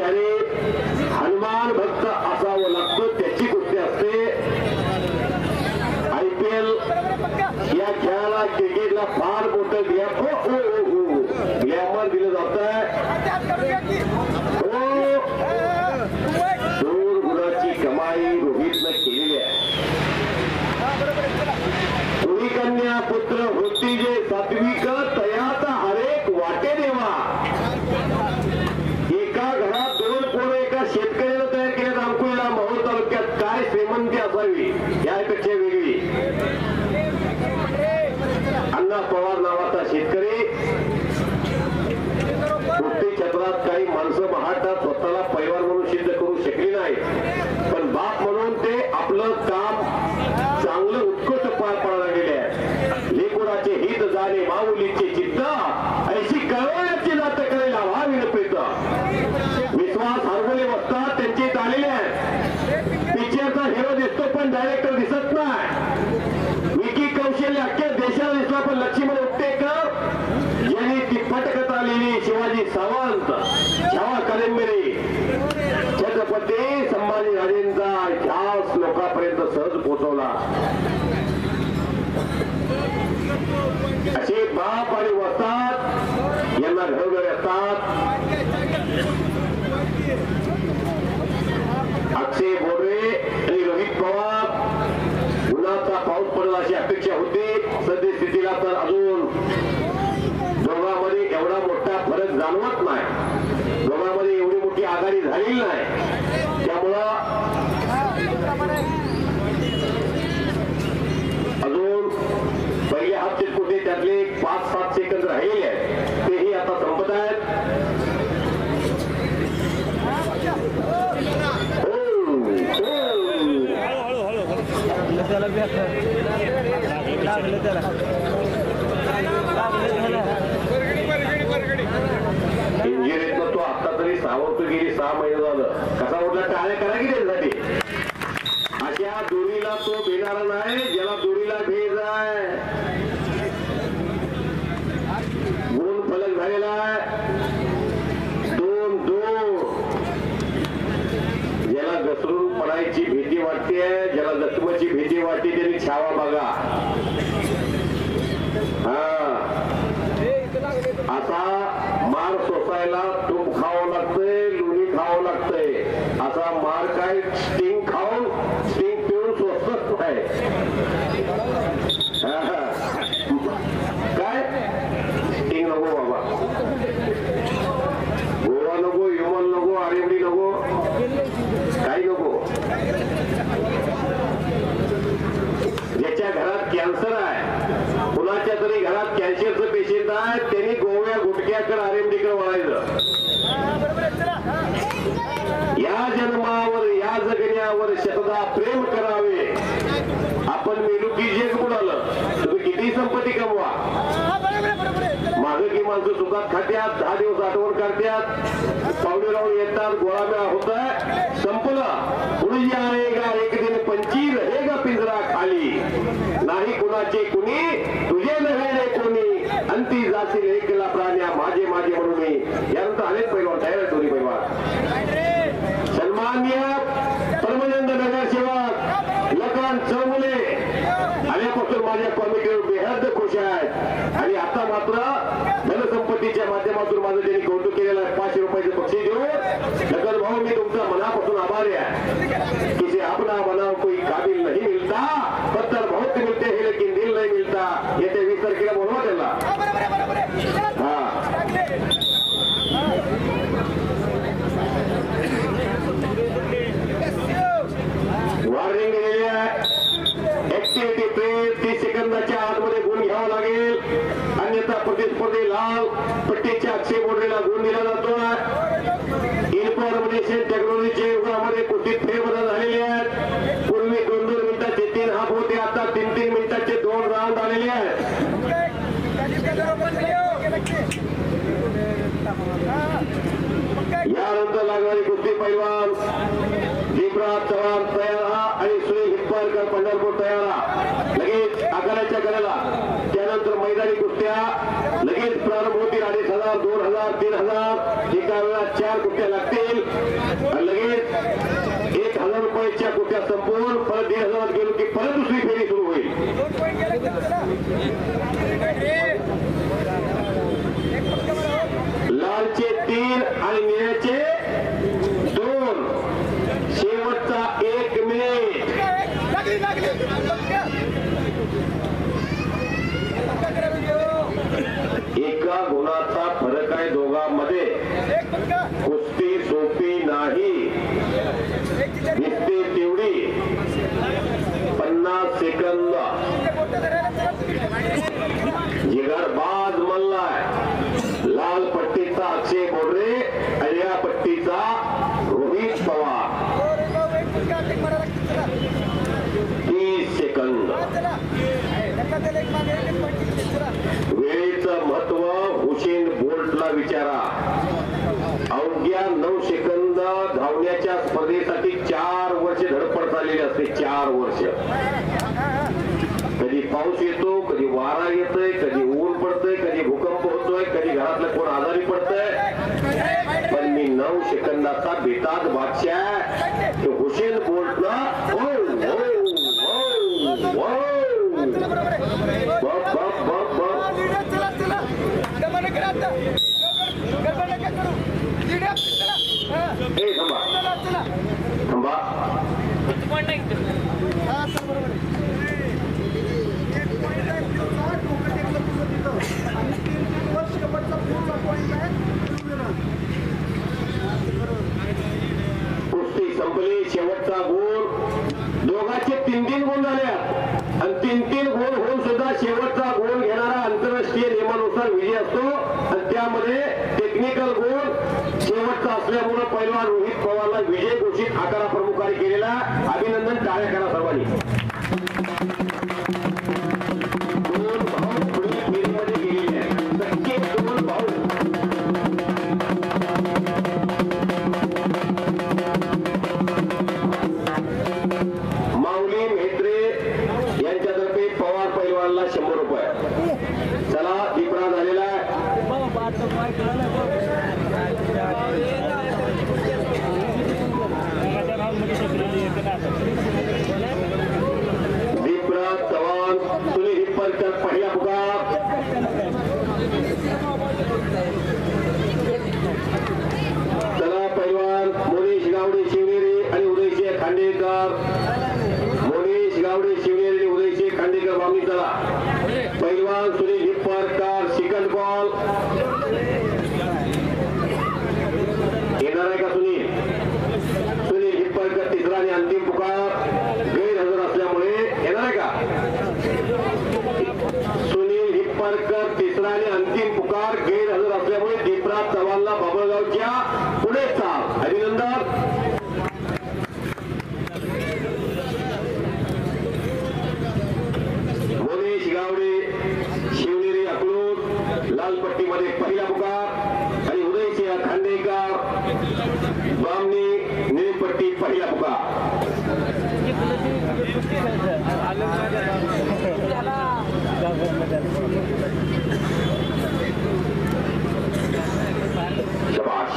ठिकाणी हनुमान भक्त असावं लागतं, त्याची गोष्ट असते. IPL या खेळाला क्रिकेटला फार मोठं ग्लॅमर दिलं जात आहे. दूर गुणाची कमाई रोहितनं केलेली आहे. तुरी कन्या पुत्र होती जे सात्विक तयाचा हरेक वाटे देवा. एका घरात 2 पोरं एका शेतकऱ्याला तयार केल्यात. अंकुळला मोहोळ तालुक्यात काय श्रीमंती असावी यापेक्षा वेगळी. अण्णा पवार नावाचा शेतकरी कुस्ती क्षेत्रात काही माणसं महाटात स्वतःला पैलवान म्हणून सिद्ध करू शकली नाही, पण बाप म्हणून ते आपलं काम चांगलं उत्कृष्ट पार पाडायला गेले आहे. लेकुराचे हित जाणे माऊलीचे चित्त ऐशी कळवण्याची जात करायला व्हावी नपेत. विश्वास हरवले बसतात त्यांचे झालेले आहेत. पिक्चरचा हिरो दिसतो पण डायरेक्टर दिसत नाही. विकी कौशल्य अख्ख्या देशाला दिसला पण लक्ष्मण उत्तेकर यांनी ती पटकथा लिहिली. शिवाजी सावंत, छावा कादंबरी, छत्रपती संभाजी राजेंचा इतिहास लोकांपर्यंत सहज पोहोचवला. असे बाप आणि वस्तात यांना घरोघरी असतात. अक्षय बोर्डे आणि रोहित पवार उन्हाचा पाऊस पडला अशी अपेक्षा होती. सद्यस्थितीला तर अजून दोघांमध्ये एवढा मोठा फरक जाणवत नाही. दोघांमध्ये एवढी मोठी आघाडी झालेली नाही. त्यामुळं अजून पहिल्या हाफचे कुठे त्यातले 5-7 सेकंद राहिले आहेत, तेही आता संपत आहेत. इंजिनिअरिंग तो आता तरी सावरतो गेली 6 महिने झालं. कसा उठला टाळ्या करा की त्यासाठी. अशा दोरीला तो भेटणारा नाही ज्याला दोरीला भेज आहे. गुण फलक झालेला आहे 2-2. ज्याला घसरून पडायची भीती वाटते, ज्याला जखमेची भीती वाटते त्यांनी छावा बघा. असा मार सोसायला तूप खावं लागतंय, लोणी खावं लागतंय. असा मार काय स्टिंग खाऊन स्टिंग पिऊन सोसत नाही. काय स्टिंग नको बाबा, गोवा नको, विमल नको, आरेवडी नको, काही नको. ज्याच्या घरात कॅन्सर आहे, कुणाच्या तरी घरात कॅन्सरचं पेशंट आहे, त्यांनी गोव्या गुटक्याकडे आरेवडीकडे वळायचं. या जन्मावर या जगण्यावर शतदा प्रेम करावे. आपण मेलू की जग बुडालं, तुम्ही किती संपत्ती कमवा, मागे की माणसं सुखात खात्यात, 10 दिवस आठवण काढत्यात, पावडे लावून येतात, गोळामेळा होत आहे, संपलं. पुढे आएगा एक दिन पंची रहेगा पिंजरा खाली. नाही कुणाचे कुणी, तुझे नव्हे कोणी, अंती जातील एकला प्राण्या माझे माझे म्हणून. यानंतर अनेक पैलवान तयार आहेत. दोन्ही पैलवान सन्माननीय परमनंद नगरसेवक लखन चौगुले आल्यापासून माझ्या कॉमिटीवर बेहद खुश आहेत. आणि आता मात्र धनसंपत्तीच्या माध्यमातून माझं त्यांनी कौतुक केलेलं आहे. 500 रुपयाचं बक्षीस देऊन लखन भाऊ मी तुमचा मनापासून आभारी आहे. किसी अपना बनाव कोई काबिल नहीं मिलता, पत्थर बहुत मिलते हैं लेकिन दिल नहीं मिलता. येत्या 20 तारखेला बोलवा त्याला. वॉर्निंग दिलेली आहे. ऍक्टिव्हिटी प्रेस 30 सेकंदाच्या आतमध्ये गुण घ्यावा लागेल, अन्यथा प्रतिस्पर्धी लाल पट्टीच्या अक्षय बोर्डेला गुण दिला जातो. इन्फॉर्मेशन टेक्नॉलॉजीच्या युगामध्ये कुस्तीत फेरबदल झालेले आहेत. पूर्वी 2-2 मिनिटाचे 3 हाफ होते, आता 3-3 मिनिटाचे 2 राऊंड आलेले आहेत. यानंतर लागणारी कुस्ती पैलवान दीपराज चव्हाण तयार आणि सुनील हिप्परकर पंढरपूर तयार लगेच आखाड्याच्या कडेला. त्यानंतर मैदानी कुस्त्या लगेच प्रारंभ होतील. 2500, 2000, 3000 एका वेळा 4 कुस्त्या लागतील. संपवून परत 1,500 गेलो की परत दुसरी फेरी सुरू होईल. लालचे 3 आणि निळ्याचे 2. शेवटचा 1 मिनिट. एका गुणाचा फरक आहे दोघांमध्ये. कुस्ती सोपी नाही. दिसते तेवढी. 50 सेकंद. जिगरबाज मल्लाय. लाल पट्टीचा अक्षय बोर्डे आणि या पट्टीचा रोहित पवार. 30 सेकंद. वेळेचं महत्व हुसेन बोल्टला विचारा. अवघ्या 9 सेकंद धावण्याच्या स्पर्धेसाठी 4 वर्ष धडपड चाललेली असते. 4 वर्ष. कधी पाऊस येतो, कधी वारा येतोय, कधी ऊन पडतोय, कधी भूकंप होतोय, कधी घरातलं कोण आजारी पडतंय. पण मी 9 सेकंदाचा बेताज बादशाह हुसेन बोल्टला थांबा. कुस्ती संपली. शेवटचा गोल. दोघांचे 3-3 गोल झाले आणि 3-3 गोल होऊन सुद्धा शेवटचा गोल घेणारा आंतरराष्ट्रीय नियमानुसार विजय असतो. आणि त्यामध्ये टेक्निकल गोल शेवटचा असल्यामुळे पहिलवान रोहित पवारला विजय घोषित आकारा प्रमुखाने केलेला. अभिनंदन. टाळ्या करा सर्वांनी. 2 भाऊ पुढील फेरीमध्ये गेलेले आहेत. नक्की 2 भाऊ. माऊली म्हेत्रे यांच्यातर्फे पवार पैलवानला 100 रुपये. चला दीपरा झालेला आहे. दीपरा चव्हाण तुले हिप्परच्या पहिला पुकार. चला पैलवान मोनीश गावडे शिवनेरी आणि उदयसिंह खांडेकर. मोनीश गावडे शिवनेरी आणि उदयसिंह खांडेकर बामणी. चला पैलवान सुनील हिप्परकर सेकंड बॉल. येणार आहे का सुनील? सुनील हिप्परकर तिसरा आणि अंतिम पुकार. गैरहजर असल्यामुळे येणार आहे का? सुनील हिप्परकर तिसरा आणि अंतिम पुकार. गैरहजर असल्यामुळे दीपरा चव्हाणला बाबळगावच्या पुढे चाल. अभिनंदन. मोनीश गावडे शिवनेरी अकलूज लाल पट्टीमध्ये पहिला पुकार आणि उदयसिंह खांडेकर बामणी निळपट्टी पहिला पुकार. शबाश.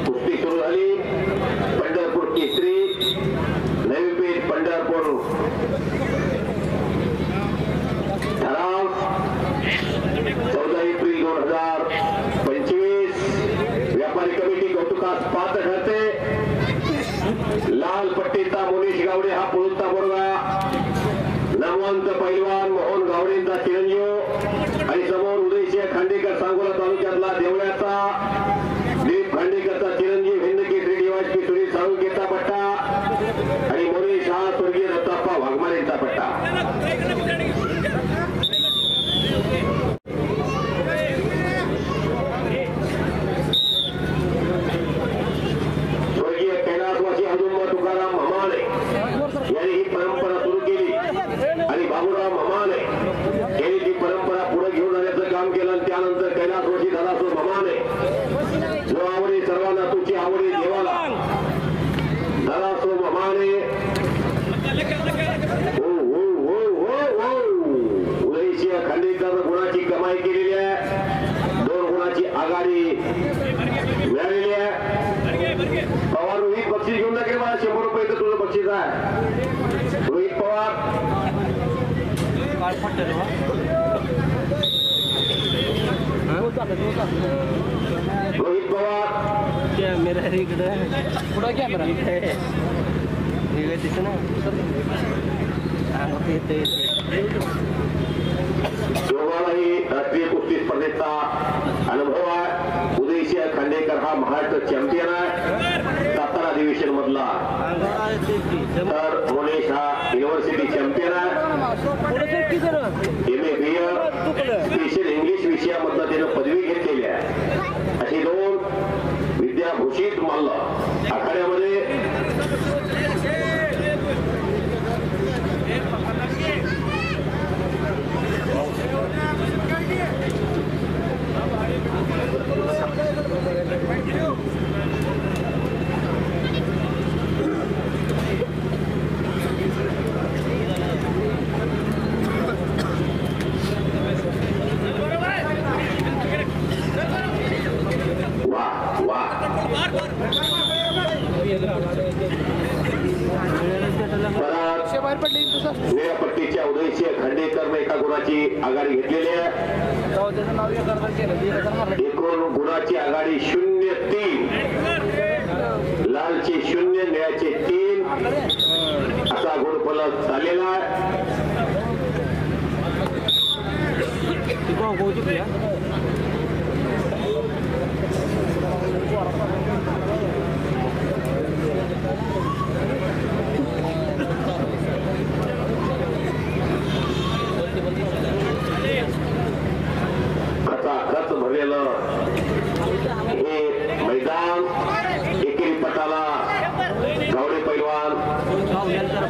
कुस्ती सुरू झाली. पंढरपूर केसरी नवी पेठ पंढरपूर ठराव 14 एप्रिल 2025. व्यापारी कमिटी कौतुकास पात्र ठरते. लाल पट्टीचा मोनीश गावडे हा पुढचा बोरगा. नामवंत पैलवान मोहन गावडेंचा चिरंजीव आणि समोर उदयसिंह खांडेकर सांगोला तालुक्यातला देवळ्याचा. दीप खांडेकरचा चिरंजीव हिंद केसरी डीवायएसपी सुनील साळुंकेचा पट्टा आणि मोनीश हा स्वर्गीय दत्ताप्पा वाघमारेंचा पट्टा. स्वर्गीय कैलासवासी हनुमंत तुकाराम हमाले यांनी ही परंपरा सुरू केली आणि बाबूराव हमाले बक्षीस आहे. रोहित पवार रोहित पवार कॅमेरा इकडं पुढं कॅमेरा तिथं ना दोघांनाही राष्ट्रीय कुस्ती स्पर्धेचा अनुभव आहे. उदयसिंह खांडेकर हा महाराष्ट्र चॅम्पियन आहे सातारा डिव्हिजन मधला, तर मुनेश हा युनिव्हर्सिटी चॅम्पियन आहे. MA BA स्पेशल इंग्लिश विषयामधनं त्यानं पदवी घेतलेली आहे. अशी दोन विद्याभूषित मल्ल आखाड्यामध्ये पट्टीच्या उदयसिंह खांडेकरने एका गुणाची आघाडी घेतलेली आहे. एकूण गुणाची आघाडी 0-3, लालचे 0 निळ्याचे 3 असा गुणफलक झालेला आहे. खच भरलेलं हे मैदान एकेरी पटाला गावडे पैलवान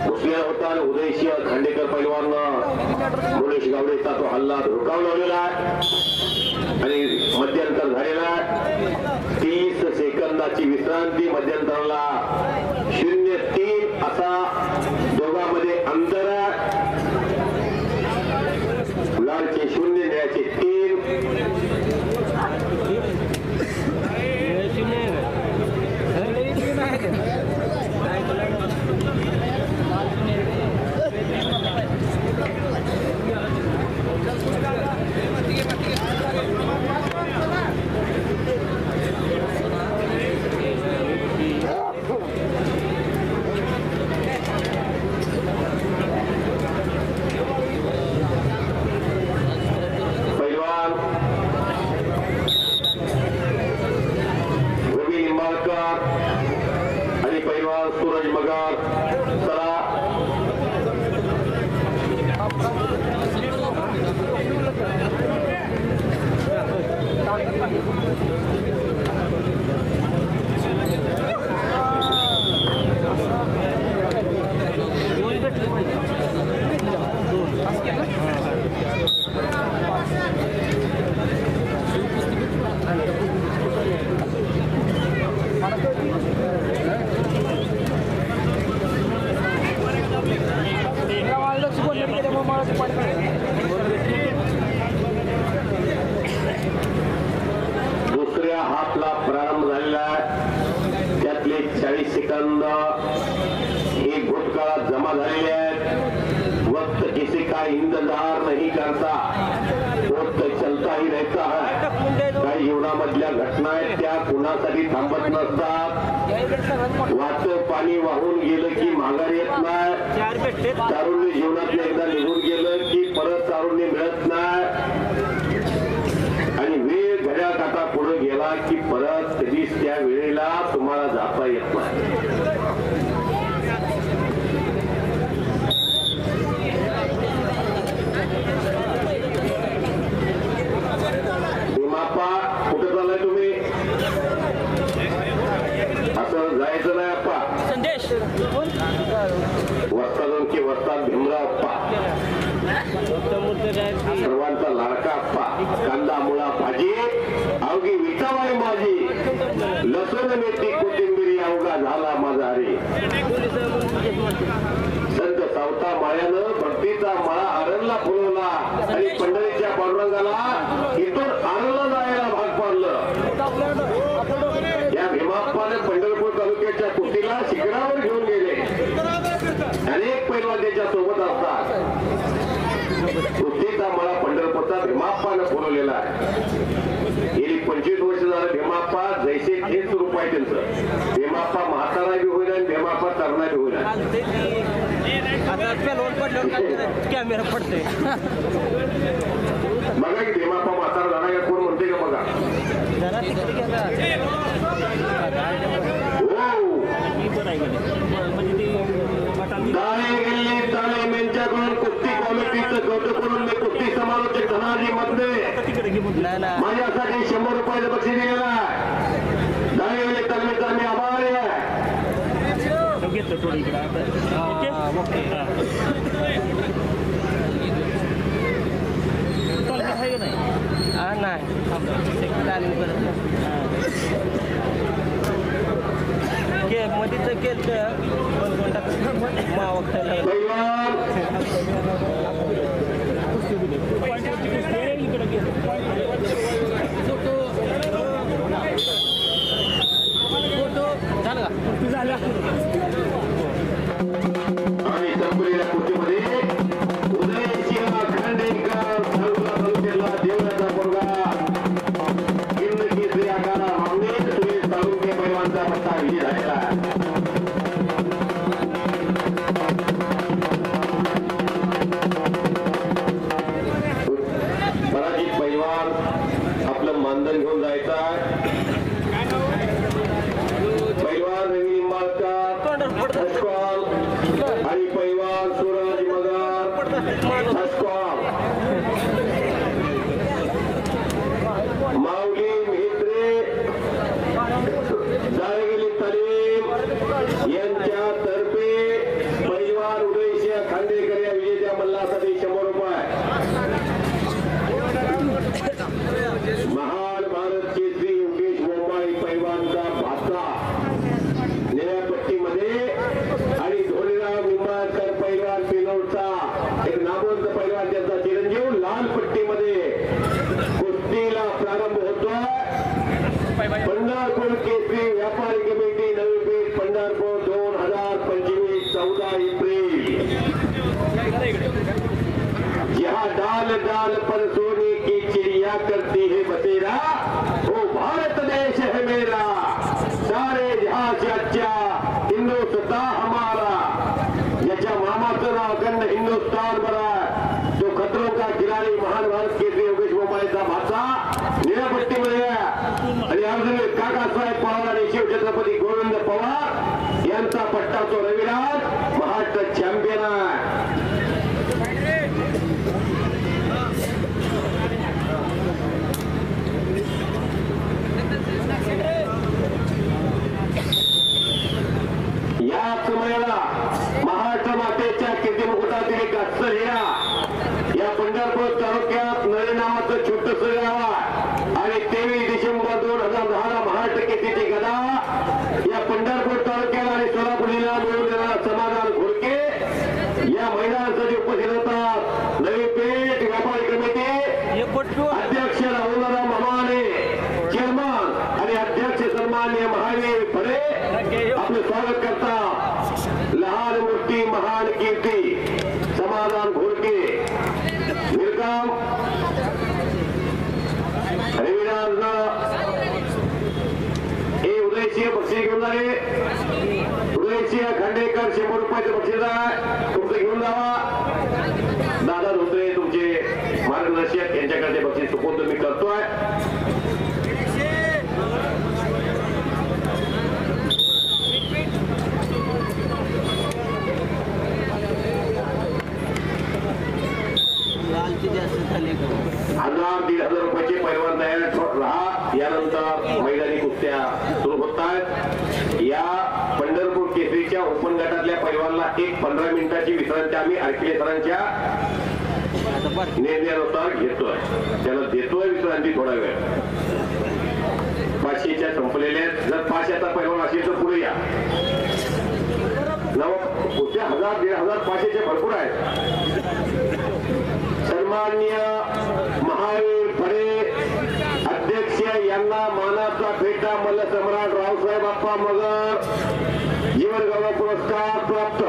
घुसलेला होता आणि उदयसिंह खांडेकर पैलवान मुनेश गावडेचा तो हल्ला धोकावून लावलेला आहे आणि मध्यंतर झालेला आहे. 30 सेकंदाची विश्रांती. मध्यंतराला 0-3 असा दोघांमध्ये अंतर आहे. लालचे 0 निळ्याचे 3. आणि पैलवान सूरज मगर चला दुसऱ्या हाफला प्रारंभ झालेला आहे. त्यातले 40 सेकंद ही भूतकाळात जमा झालेले आहेत. वक्त किसी का इंतजार नहीं करता, वक्त चलता ही रहता है. काही जीवनामधल्या घटना आहेत त्या कुणासाठी थांबत नसतात. वाहतं पाणी वाहून गेलं की माघार येत नाही. तारुण्य जीवनातलं एकदा निघून गेलं की परत तारुण्य मिळत नाही आणि वेळ घड्याळ काटा पुढे गेला की परत कधीच त्या वेळेला तुम्हाला जाता येत नाही. भीमाप्पा कुठे चाललाय तुम्ही? असं जायचं नाही अप्पा. वस्ताद की वस्ताद भीमराव अप्पा, सर्वांचा लाडका अप्पा. कांदा मुळा भाजी अवघी विटावाई माझी, लसूण मेथी कोथिंबिरी अवघा झाला माझा रे. संत सावता माळ्यानं भक्तीचा मळा आरणला फुलवला आणि पंढरीच्या पांडुरंगाला इथून आरणला जायला भाग पाडलं. या भीमाप्पाने पंढरपूर तालुक्याच्या कुस्तीला शिखरावर घेऊन गेले. कुस्तीचा मला पंढरपूरचा भीमाप्पानं बोलवलेला आहे. गेली 25 वर्ष झालं भीमाप्पा जैसे तेच रूप आहे त्यांचं. भीमाप्पा म्हातारा बी होईना आणि भीमाप्पा तरणा बी होईना. कॅमेरा पडते बघा की भीमाप्पा म्हातारा झाला का कोण म्हणते का बघा. जरा तिकडे घ्या दाणे गेले दाणे यांच्याकडून कुस्ती कॉमिटीचं गौरव करून मी कुस्ती समालोचक धनाजी मध्ये माझ्यासाठी 100 रुपयाचं बक्षीस दिलेलं आहे. दाणे गेले तालमीचा मी आभारी आहे. घेतलं थोडी इकडे नाही मध्ये केलं आणि संपलेल्या कुस्तीमध्ये उदयसिंह खांडेकर तालुक्याला देवळाचा मुलगा केंद्रकेसरी आकारा मागणे सुरेश तालुके पैलवानचा पत्ता विजय झालेला पराजित पैलवान आपलं मानधन घेऊन जायचं आहे. पैलवान रवी निंबाळकर आणि पैलवान सूरज मगर माऊली मित्रे जाळगेली तालीम यांच्यातर्फे पैलवान उदयसिंह खांडेकर या विजेत्या मल्लासाठी 100 रुपये. महान भारत केसरी योगेश मोंबाई पैलवानचा भाचा निळ्या पट्टीमध्ये आणि धोनीराव निंबाळकर पैलवान पिनोडचा एक नामवंत पैलवान त्यांचा चिरंजीव लाल पट्टीमध्ये कुस्तीला प्रारंभ होतोय. पंढरपूर केसरी व्यापारी कमिटी नवी पेठ पंढरपूर 2025 14 एप्रिल. यहाँ डाल डाल पर सोने की चिड़िया करती है बसेरा, वो भारत देश है मेरा, सारे जहां से अच्छा हिंदुस्तान हमारा. याच्या मामाचं नाव अखंड हिंदुस्तान बरा. जो खतरों का खिलाडी महान भारत केसरी योगेश मोंबाईचा भाचा निळ्या पट्टीमध्ये आणि अर्जुन काकासाहेब पवार आणि शिवछत्रपती गोविंद पवार यांचा पट्टा तो रविराज महाराष्ट्र चॅम्पियन आहे. या समयाला महाराष्ट्र मातेच्या कीर्ती मुकुटातील एक अस्सल हिरा या पंढरपूर तालुक्यात नळे नावाचं छोटस गाव आणि 23 डिसेंबर 2010 महाराष्ट्र केसरीची गदा या पंढरपूर तालुक्याला आणि सोलापूर जिल्ह्याला मिळून देणारा समाधान घोडके या मैदानासाठी उपस्थित होतात. नवी पेठ व्यापारी कमिटी अध्यक्ष राहुलराव मामाने चेअरमन आणि अध्यक्ष सन्माननीय महावीर फडे आपलं स्वागत करता. लहान मूर्ती महान कीर्ती समाधान घोडके विरकाम रविराज हे उदयसिंह बक्षीस घेऊन झाले. उदयसिंह खांडेकर 100 रुपयाचं बक्षीस आहे. तुमचं घेऊन जावा. दादा धोत्रे तुमचे मार्गदर्शक यांच्याकडे बक्षीस चुकवून तुम्ही करतोय. ₹1000-1500 रुपयाचे पैलवान तयार राहा. यानंतर मैदानी कुस्त्या सुरू होत आहेत. या पंढरपूर केसरीच्या ओपन गटातल्या पैलवानला एक 15 मिनिटाची विश्रांती आम्ही आरके सरांच्या निर्णयानुसार घेतोय. त्याला देतोय विश्रांती थोडा वेळ. 500च्या संपलेल्या जर 500चा पैलवान असेल तर पुढे या. कुठे 1000-1500 500चे भरपूर आहेत. सन्माननीय महावीर फडे अध्यक्ष यांना मानाचा फेटा मल्लसम्राट रावसाहेब आप्पा मगर जीवन गौरव पुरस्कार प्राप्त.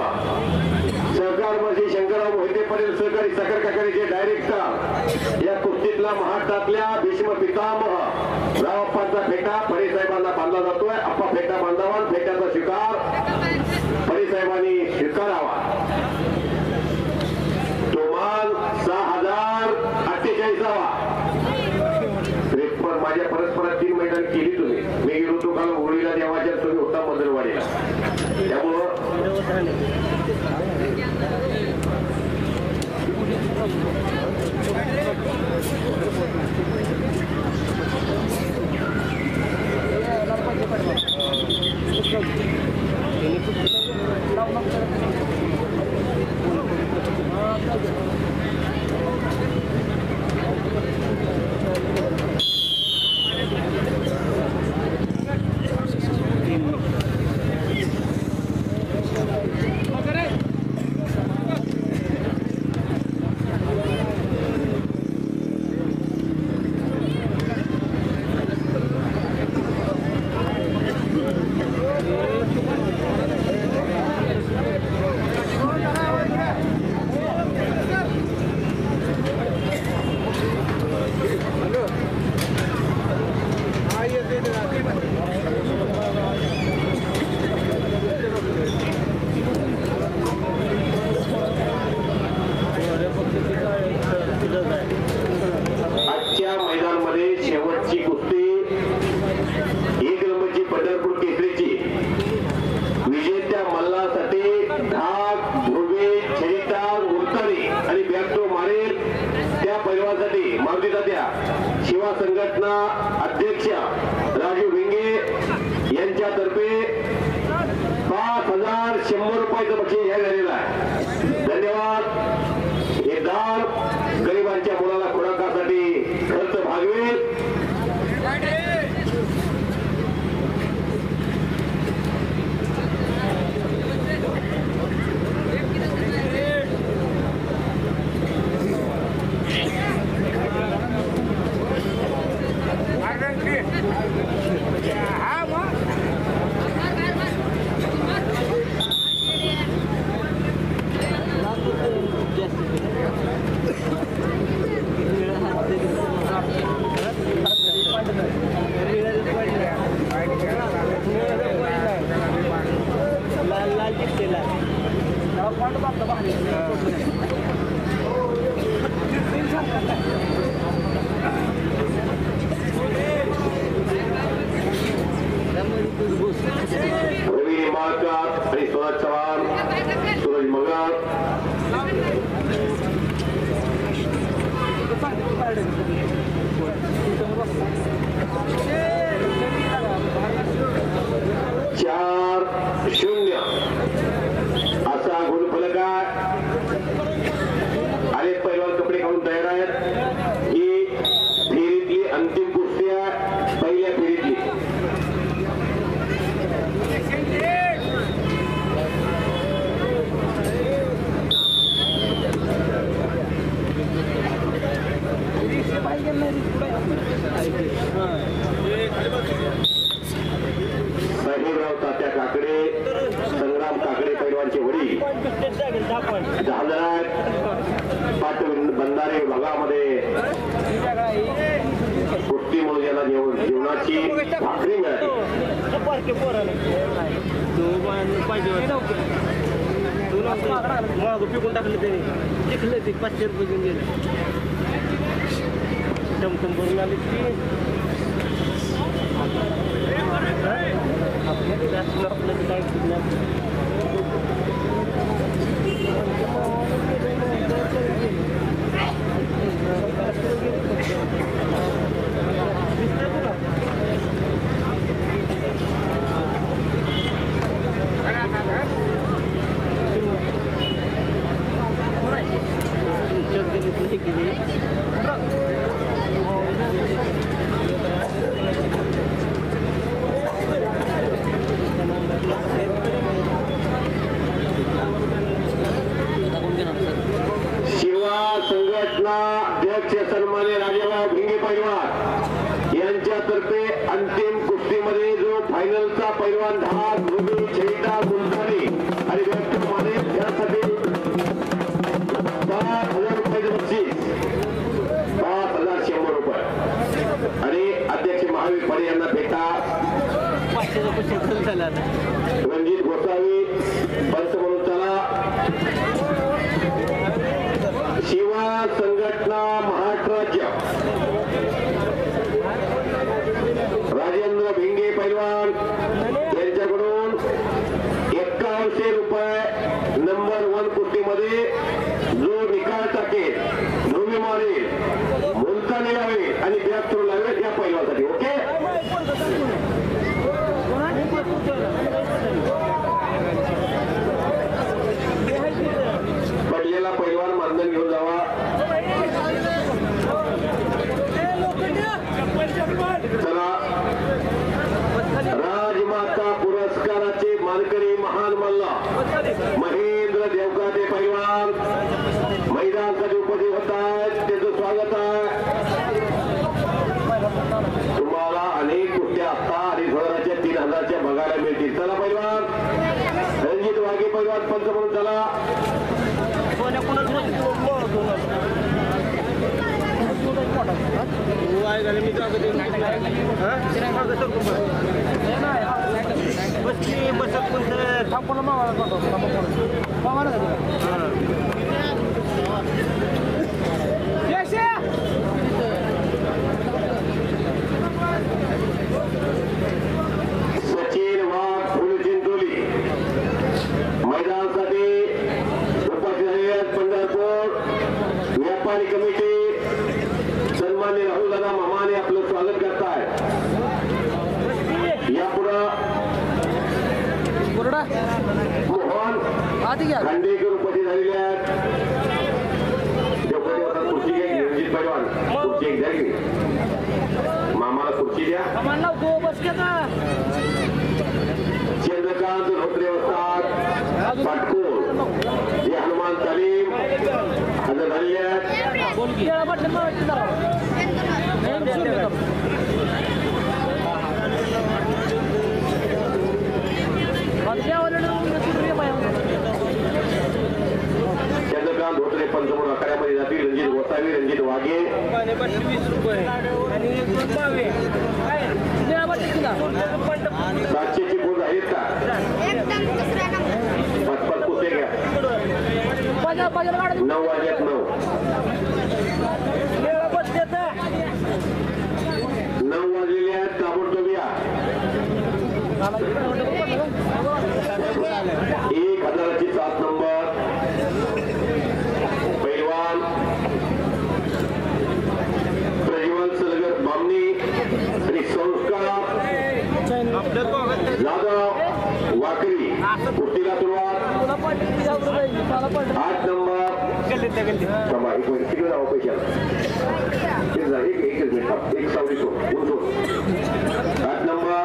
सहकार मंत्री शंकरराव मोहिते पाटील सहकारी ठाकर काकारीचे डायरेक्टर या कुस्तीतला महाराष्ट्रातल्या भीष्म पितामह रावप्पांचा फेटा फडे साहेबांना बांधला जातोय. अप्पा फेटा बांधावा, फेट्याचा स्वीकार फडे साहेबांनी स्वीकारावा. तो मान 6048. पण माझ्या परस्परात 3 मैदान केली तुम्ही. मी गेलो तो काल होळीला देवाच्या, तुम्ही होता मदरवाडीला. त्यामुळं शिवा संघटना अध्यक्ष राजू भिंगे यांच्यातर्फे 5100 रुपयाचं बक्षीस जाहीर झालेलं आहे. धन्यवाद. हे दान गरिबांच्या मुलाला खुराकासाठी खर्च भागवेल. रवी निंबाळकर आणि स्वराज चव्हाण, सूरज मगर. चार 0 असा गुणफलक आहे. अनेक पैलवान कपडे घालून तयार आहेत. ही फेरीतली अंतिम कुस्ती आहे, पहिल्या फेरीतली. साहेबराव तात्या काकडे, संग्राम काकडे पैलवानचे वडील झालं पाट बंधारे विभागामध्ये कुस्तीमुळे ज्याला जीवनाची भाकरी मिळाली. पिकून टाकलं त्याने टिकलं ते 500 रुपये घेऊन गेलं. टमटम भरून आले की अध्यक्ष सन्मान्य राजाभाऊ भिंगे पैलवान यांच्यातर्फे अंतिम कुस्तीमध्ये जो फायनलचा पैलवान धाक रुबी छेटा गुलजारी आणि व्यक्तमाने यासाठी 10,000 रुपये रणजित गोसावी पंच म्हणून चला. शिवा संघटना महाराष्ट्र राजेंद्र भिंगे पैलवान यांच्याकडून 5100 रुपये नंबर 1 कुस्तीमध्ये जो निकाल टाकेल, धोबी मारेल, मुलतानी लावेल आणि बॅक थ्रो लावेल या पैलवानासाठी. ओके. पडलेला पैलवान मानधन घेऊन जावा. चला. राजमाता पुरस्काराचे मानकरी महान मल्ला महेंद्र देवकाते पैलवान मैदानासाठी उपस्थित होत आहेत. त्याचं स्वागत आहे. तुम्हाला अनेक कुस्त्या असता 2,500च्या 3,000च्या बघायला मिळतील. चला पैलवान रणजित वाघे पैलवान पंच म्हणून चला. सचिन वाघ फुलचिंचोली मैदानासाठी उपस्थित झालेले पंढरपूर व्यापारी कमिटी सन्मान्य राहुल दादा मामाने आपलं स्वागत करताय. यापुढे मोहन खांडेकर उपस्थित झालेले आहेत. खुर्ची घ्या. रणजित पैलवान खुर्ची एक द्या की मामाला खुर्ची द्या. चंद्रकांत धोत्रे वस्ताद पाटकोल हे हनुमान तालीम हजर झालेले आहेत. चंद्रकांत धोत्रे पंच म्हणून आखाड्यामध्ये जातील. रणजित गोसावी, रणजित वाघे 700ची बोल आहेत का? 5-5 कुस्ते घ्या. 9 वाजल्यात 9 वाजलेले आहेत. ताबडतोब या. 1000ची 7 नंबर पैलवान प्रज्वल सलगर बामणी आणि संस्कार जाधव वाकरी कुस्तीला सुरुवात. 8 नंबर थांबा एक मिनिट तिकडे जावं पैशाला एक सावली सोड. 8 नंबर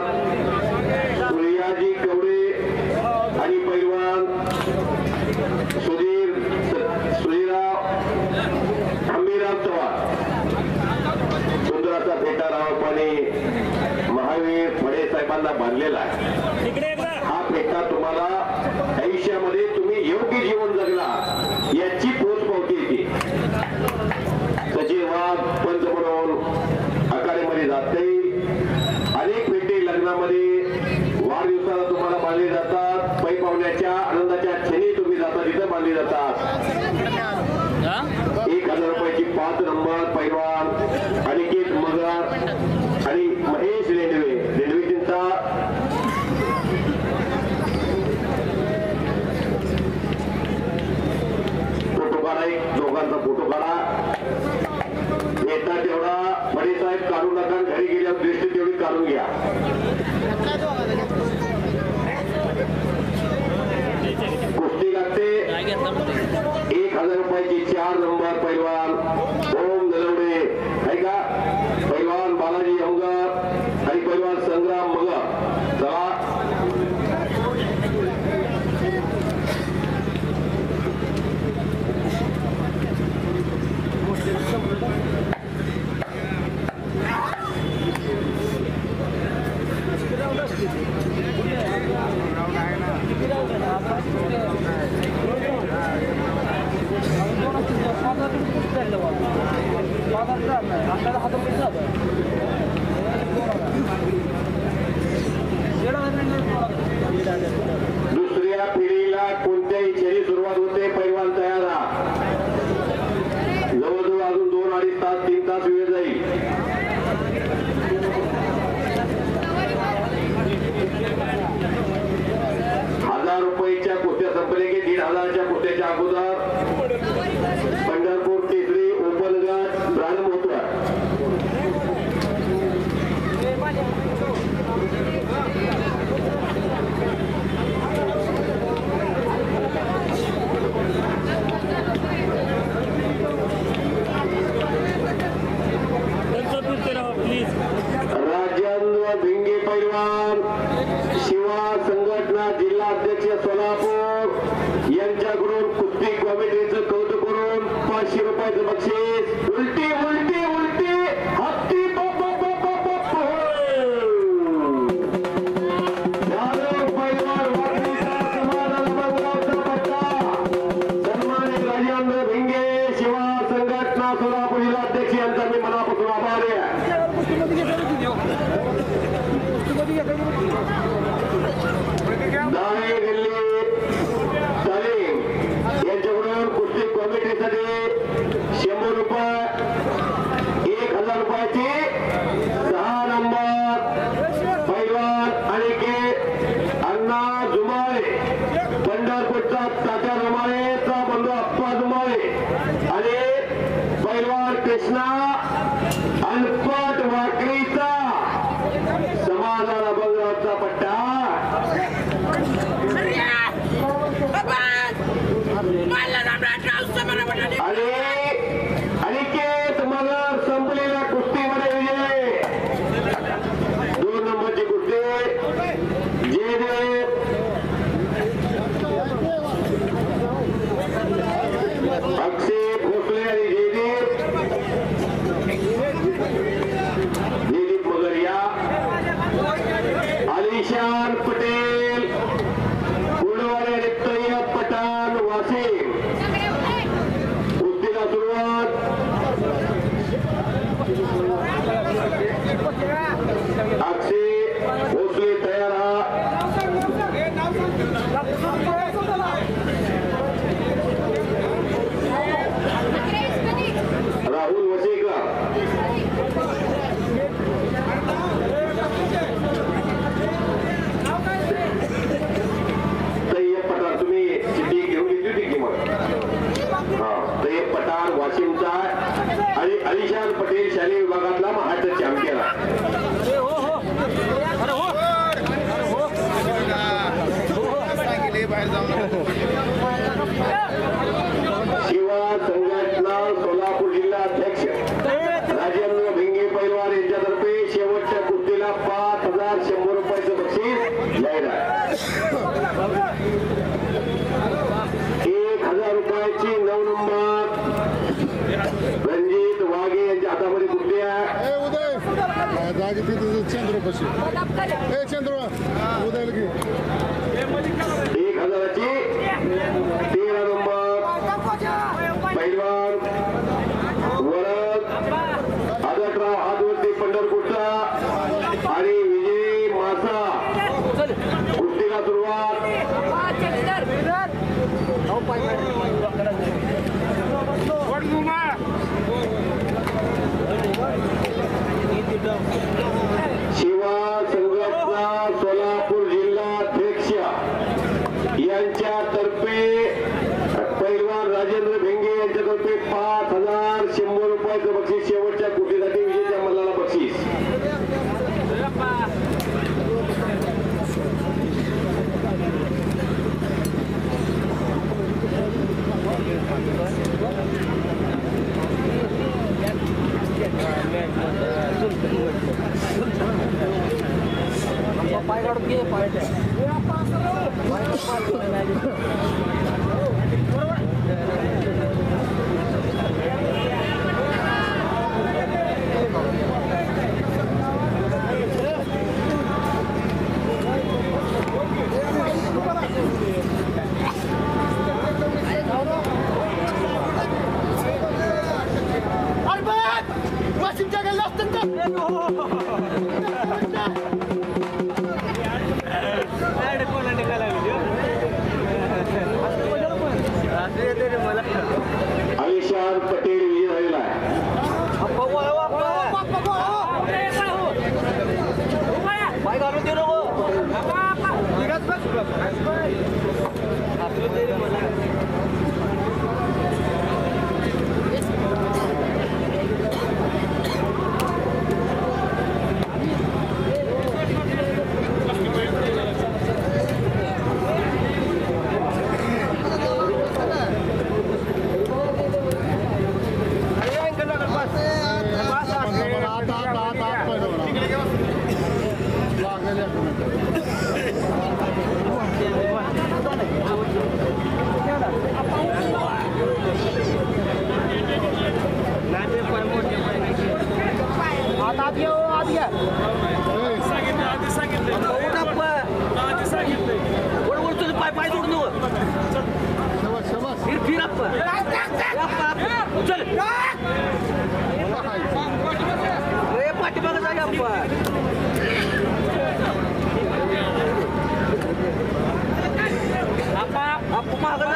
सूर्याजी कवडे आणि पैलवान सुधीरराव हंबीराम चव्हाण. सुंदर असा फेटा रावपाने महावीर फडे साहेबांना बांधलेला आहे. हा फेटा तुम्हाला आयुष्यामध्ये तुम्ही योग्य जीवन जगला याची पोचपावती येते. सचिन वाघ पंच म्हणून आखाड्यामध्ये जाते. अनेक फेटे लग्नामध्ये वाढदिवसाला तुम्हाला बांधले जातात. पै पावण्याच्या आनंदाच्या क्षणी तुम्ही जाता तिथं बांधले जातात. 1000 रुपयाची 5 नंबर पैलवान अनिकेत मगर आणि महेश लेंडवे. लेंडवेजींचा रुपयाचं बक्षीस. उलटी उलटी उलटी हत्ती सन्मानित राजेंद्र भिंगे शिवा संघटना सोलापूर जिल्हाध्यक्ष यांचा मी मनापासून आभारी आहे. दाणे दिल्ली तालीम यांच्याकडून कुस्ती कमिटीसाठी 100 रुपये, 1000 रुपयाची 6 नंबर पैलवान अनिकेत अण्णा जुमाळे, पंढरपूरचा तात्या जुमाळेचा बंधू अप्पा जुमाळे आणि पैलवान कृष्णा अनपट वाकरीचा समाधान अभंगरावचा पट्टा आणि अनिकेत मगर संपलेल्या कुस्तीमध्ये विजय. 2 नंबरची कुस्ती जयदेव अक्षय भोसले आणि जयदीप मगरिया, अलिशान पटेल गुडवारे आणि तय्यब पठाण वासिम. कुस्तीला सुरुवात. अक्षय भोसले तयार राहुल वसेकर. तय्यब पठाण तुम्ही चिठ्ठी घेऊन घेतली होती की मग? तय्यब पठाण वाशिमचा आणि अलिशान पटेल शालेय विभागातला महाराष्ट्र चॅम्पियन आहे. शिवा संघटना सोलापूर जिल्हा अध्यक्ष राजेंद्र भिंगे पैलवान यांच्यातर्फे शेवटच्या कुस्तीला 5100 रुपयाचं बक्षीस जाहीर आहे. 1000 रुपयाची 9 नंबर रणजित वाघे यांच्या हातामध्ये कुस्ती आहे. चंद्र उदय 1000ची 13 नंबर पैलवान वरद आदतराव हातवरती पंढरपूरचा आणि विजय मासा. कुस्तीला सुरुवात. शिवा संघटना सोलापूर जिल्हाध्यक्ष यांच्यातर्फे पैलवान राजेंद्र भिंगे यांच्यातर्फे 5100 रुपयाचं बक्षीस. शेवटच्या कुस्तीसाठी विजयच्या मल्लाला बक्षीस. पाय काढून घे पाय वाशिमच्या गेला असतात पाठीमागं जागे अप्पा अप्पा मागं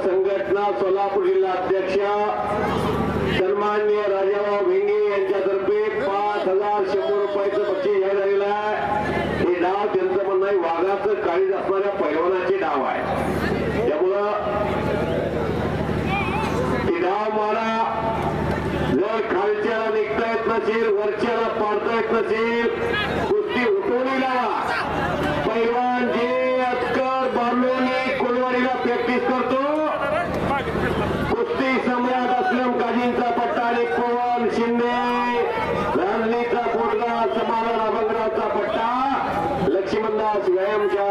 संघटना सोलापूर जिल्हा अध्यक्ष सन्माननीय राजाभाऊ भिंगे यांच्यातर्फे 5,100 रुपयाचं बक्षीस जाहीर झालेलं आहे. हे डाव त्यांचं म्हणणं आहे वाघाचं काळीज असणाऱ्या पैलवानाचे डाव आहे. त्यामुळं ते डाव मारा. जर खालच्याला निघता येत नसेल वरच्याला पाडता येत नसेल कुस्ती उठवणी लावा. पैलवान जे अटकर बारलोनी कोलवाडीला प्रॅक्टिस करतो कुस्ती सम्राट असलम काजींचा पट्टा आणि पवन शिंदे रणनीचा पोटगा समाधान अभंगरावचा पट्टा लक्ष्मणदास व्यायामच्या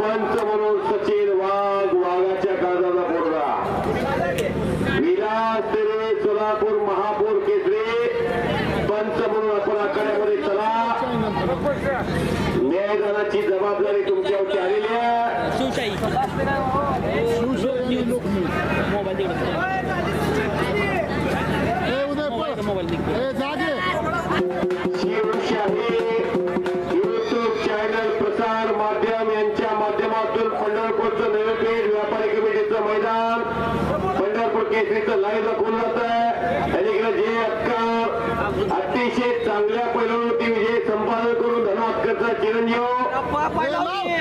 पंच म्हणून सचिन वाघ वाघाच्या काळजाचा पोटगा विलास तेरे सोलापूर महापौर केसरी पंच म्हणून आपण आखाड्यामध्ये चला. न्यायदानाची जबाबदारी तुमच्यावरती आलेली आहे. शिवशाही युट्यूब चॅनल प्रसार माध्यम यांच्या माध्यमातून पंढरपूरचं नवीपेठ व्यापारी कमिटीचं मैदान पंढरपूर केसरीचं लाईव्ह दाखवून जात आहे. त्याच्याकडे जे अटकर अतिशय चांगल्या पैलवानवरती विजय संपादन करून धना अटकरचा चिरंजीव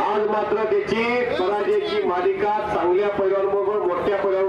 आज मात्र त्याची पराजयाची मालिका चांगल्या पैलवानबरोबर मोठ्या पैलवान